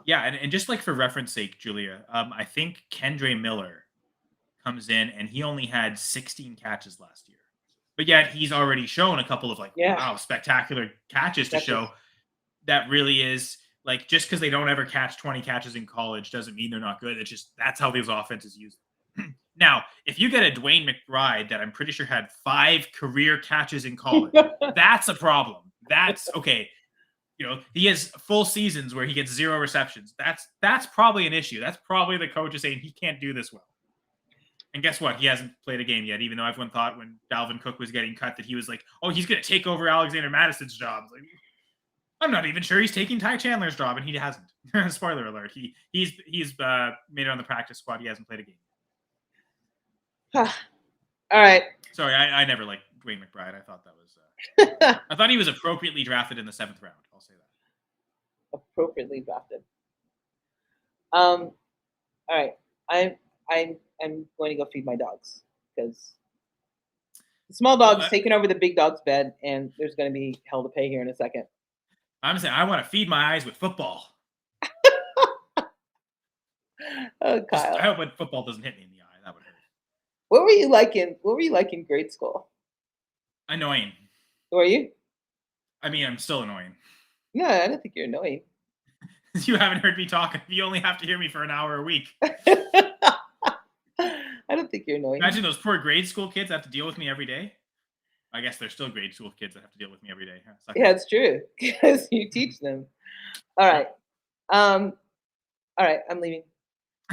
Yeah, and just like for reference sake, Julia, I think Kendre Miller comes in and he only had 16 catches last year. But yet he's already shown a couple of like, Yeah. wow, spectacular catches to show that really is like just because they don't ever catch 20 catches in college doesn't mean they're not good. It's just that's how these offenses use them. Now, if you get a Dwayne McBride that I'm pretty sure had 5 career catches in college, that's a problem. That's okay. He has full seasons where he gets 0 receptions. That's probably an issue. That's probably the coach is saying he can't do this well. And guess what? He hasn't played a game yet, even though everyone thought when Dalvin Cook was getting cut that he was like, oh, he's going to take over Alexander Madison's job. Like, I'm not even sure he's taking Ty Chandler's job, and he hasn't. Spoiler alert. He's made it on the practice squad. He hasn't played a game. All right. Sorry, I never liked Dwayne McBride. I thought that was I thought he was appropriately drafted in the 7th round. I'll say that. Appropriately drafted. All right. I'm going to go feed my dogs because the small dog's taking over the big dog's bed, and there's going to be hell to pay here in a second. I'm saying I want to feed my eyes with football. Oh, Kyle! I hope football doesn't hit me in the eye. That would hurt. What were you like in grade school? Annoying. Were you? I mean, I'm still annoying. No, I don't think you're annoying. You haven't heard me talk. You only have to hear me for an hour a week. I don't think you're annoying. Imagine those poor grade school kids that have to deal with me every day. I guess they're still grade school kids that have to deal with me every day. Yeah, it's true because you teach them. All right. All right. I'm leaving.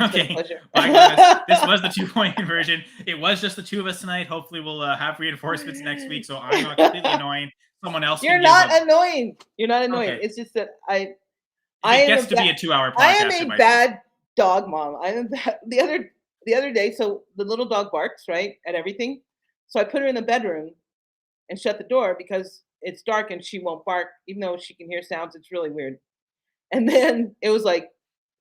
Okay. Bye, this was the 2-point conversion. It was just the two of us tonight. Hopefully, we'll have reinforcements next week, so I'm not completely annoying. Someone else. You're not annoying. You're not annoying. Okay. It's just that it gets to be a 2-hour podcast. I am a bad dog mom. I am the other day. So the little dog barks right at everything. So I put her in the bedroom and shut the door because it's dark and she won't bark, even though she can hear sounds. It's really weird. And then it was like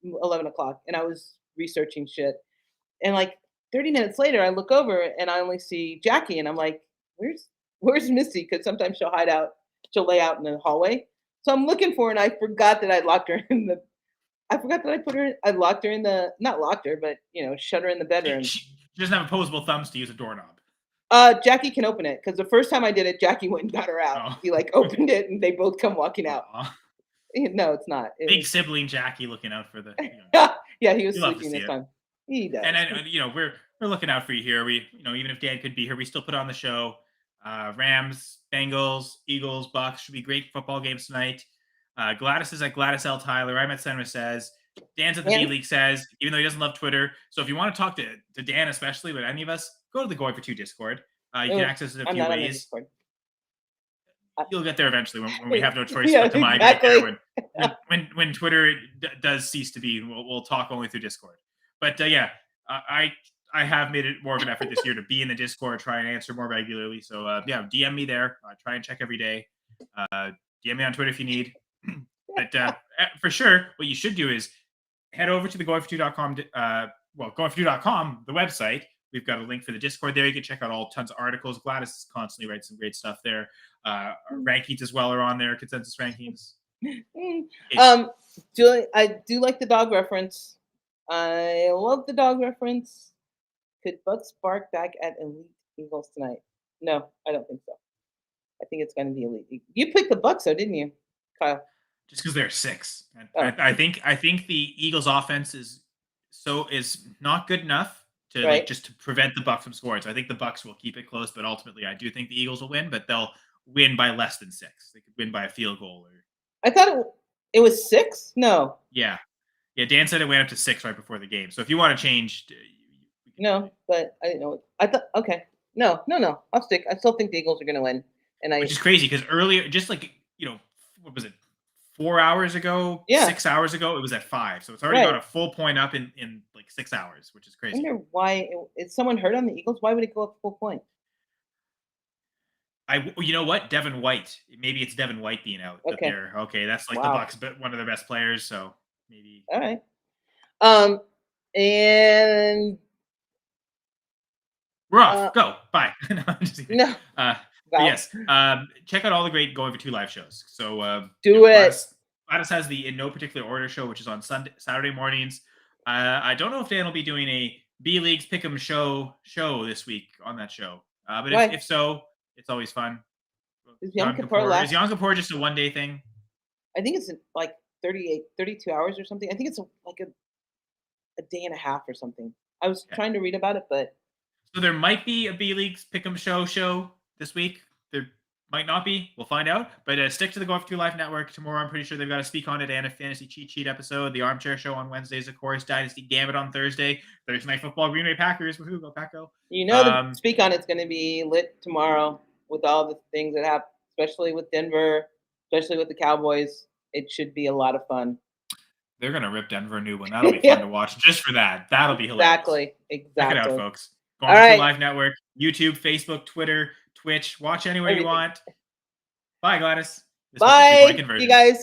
11 o'clock, and I was researching shit. And like 30 minutes later, I look over and I only see Jackie, and I'm like, "Where's Missy?" Because sometimes she'll hide out. She'll lay out in the hallway. So I'm looking for her, and I forgot that I locked her in the. I forgot that I put her. I locked her in the. Not locked her, but shut her in the bedroom. She doesn't have opposable thumbs to use a doorknob. Jackie can open it because the first time I did it, Jackie went and got her out. Oh. He opened it, and they both come walking out. No, it's not. Big sibling Jackie looking out for the. Yeah, he was sleeping this time. He does. And we're looking out for you here. We even if Dan could be here, we still put on the show. Rams, Bengals, Eagles, Bucks should be great football games tonight. Gladys is at Gladys L. Tyler. I'm at Senra Says. Dan's at the B League Says, even though he doesn't love Twitter. So if you want to talk to Dan, especially with any of us, go to the Going for Two Discord. You can access it a few ways. You'll get there eventually when we have no choice but to migrate there. When Twitter does cease to be, we'll talk only through Discord. But I have made it more of an effort this year to be in the Discord, try and answer more regularly. So DM me there. Try and check every day. DM me on Twitter if you need. But for sure, what you should do is head over to the goingfor2.com. Goingfor2.com, the website. We've got a link for the Discord there. You can check out all tons of articles. Gladys constantly writes some great stuff there. Rankings as well are on there. Consensus rankings. Julie, I do like the dog reference. I love the dog reference. Could Bucks bark back at Elite Eagles tonight? No, I don't think so. I think it's going to be Elite. You picked the Bucks, though, didn't you, Kyle? Just because they're 6. I think the Eagles' offense is not good enough to just to prevent the Bucks from scoring. So I think the Bucks will keep it close, but ultimately I do think the Eagles will win, but they'll win by less than 6. They could win by a field goal. I thought it was 6? No. Yeah. Dan said it went up to 6 right before the game. So if you want to change, no, but I didn't know. I thought okay. No. I'll stick. I still think the Eagles are going to win, which is crazy because earlier, just what was it, 4 hours ago, Yeah. 6 hours ago, it was at 5. So it's already got Right. a full point up in like 6 hours, which is I crazy. wonder why is someone hurt on the Eagles? Why would it go up full point? You know what? Devin White. Maybe it's Devin White being out that Okay. they're okay. That's like the Wow. Bucks, but one of their best players. So maybe All right. And we're uh off. Go. Bye. No, I'm just kidding. no, But well, yes, check out all the great Going for Two live shows. So do it. Gladys has the In No Particular Order show, which is on Saturday mornings. I don't know if Dan will be doing a B Leagues Pick'em show this week on that show. But Why if so, it's always fun. is Yom Kippur last? Is Yom Kippur just a 1 day thing? I think it's like 38, 32 hours or something. I think it's like a day and a half or something. I was Okay. trying to read about it, but So there might be a B Leagues Pick'em show this week. There might not be. We'll find out. But stick to the Go for Two Live Network. Tomorrow, I'm pretty sure they've got a Speak On It and a Fantasy Cheat Sheet episode. The Armchair Show on Wednesdays, of course. Dynasty Gambit on Thursday. Thursday Night Football, Green Bay Packers. Woohoo, go Paco. the Speak On It's going to be lit tomorrow with all the things that happen, especially with Denver, especially with the Cowboys. It should be a lot of fun. They're going to rip Denver a new one. That'll be fun to watch just for that. That'll be hilarious. Exactly. Check it out, folks. Go All on right. to Live Network, YouTube, Facebook, Twitter, Twitch. Watch anywhere you Everything. want. Bye, Gladys. This was the Bye, two-point conversion. you guys.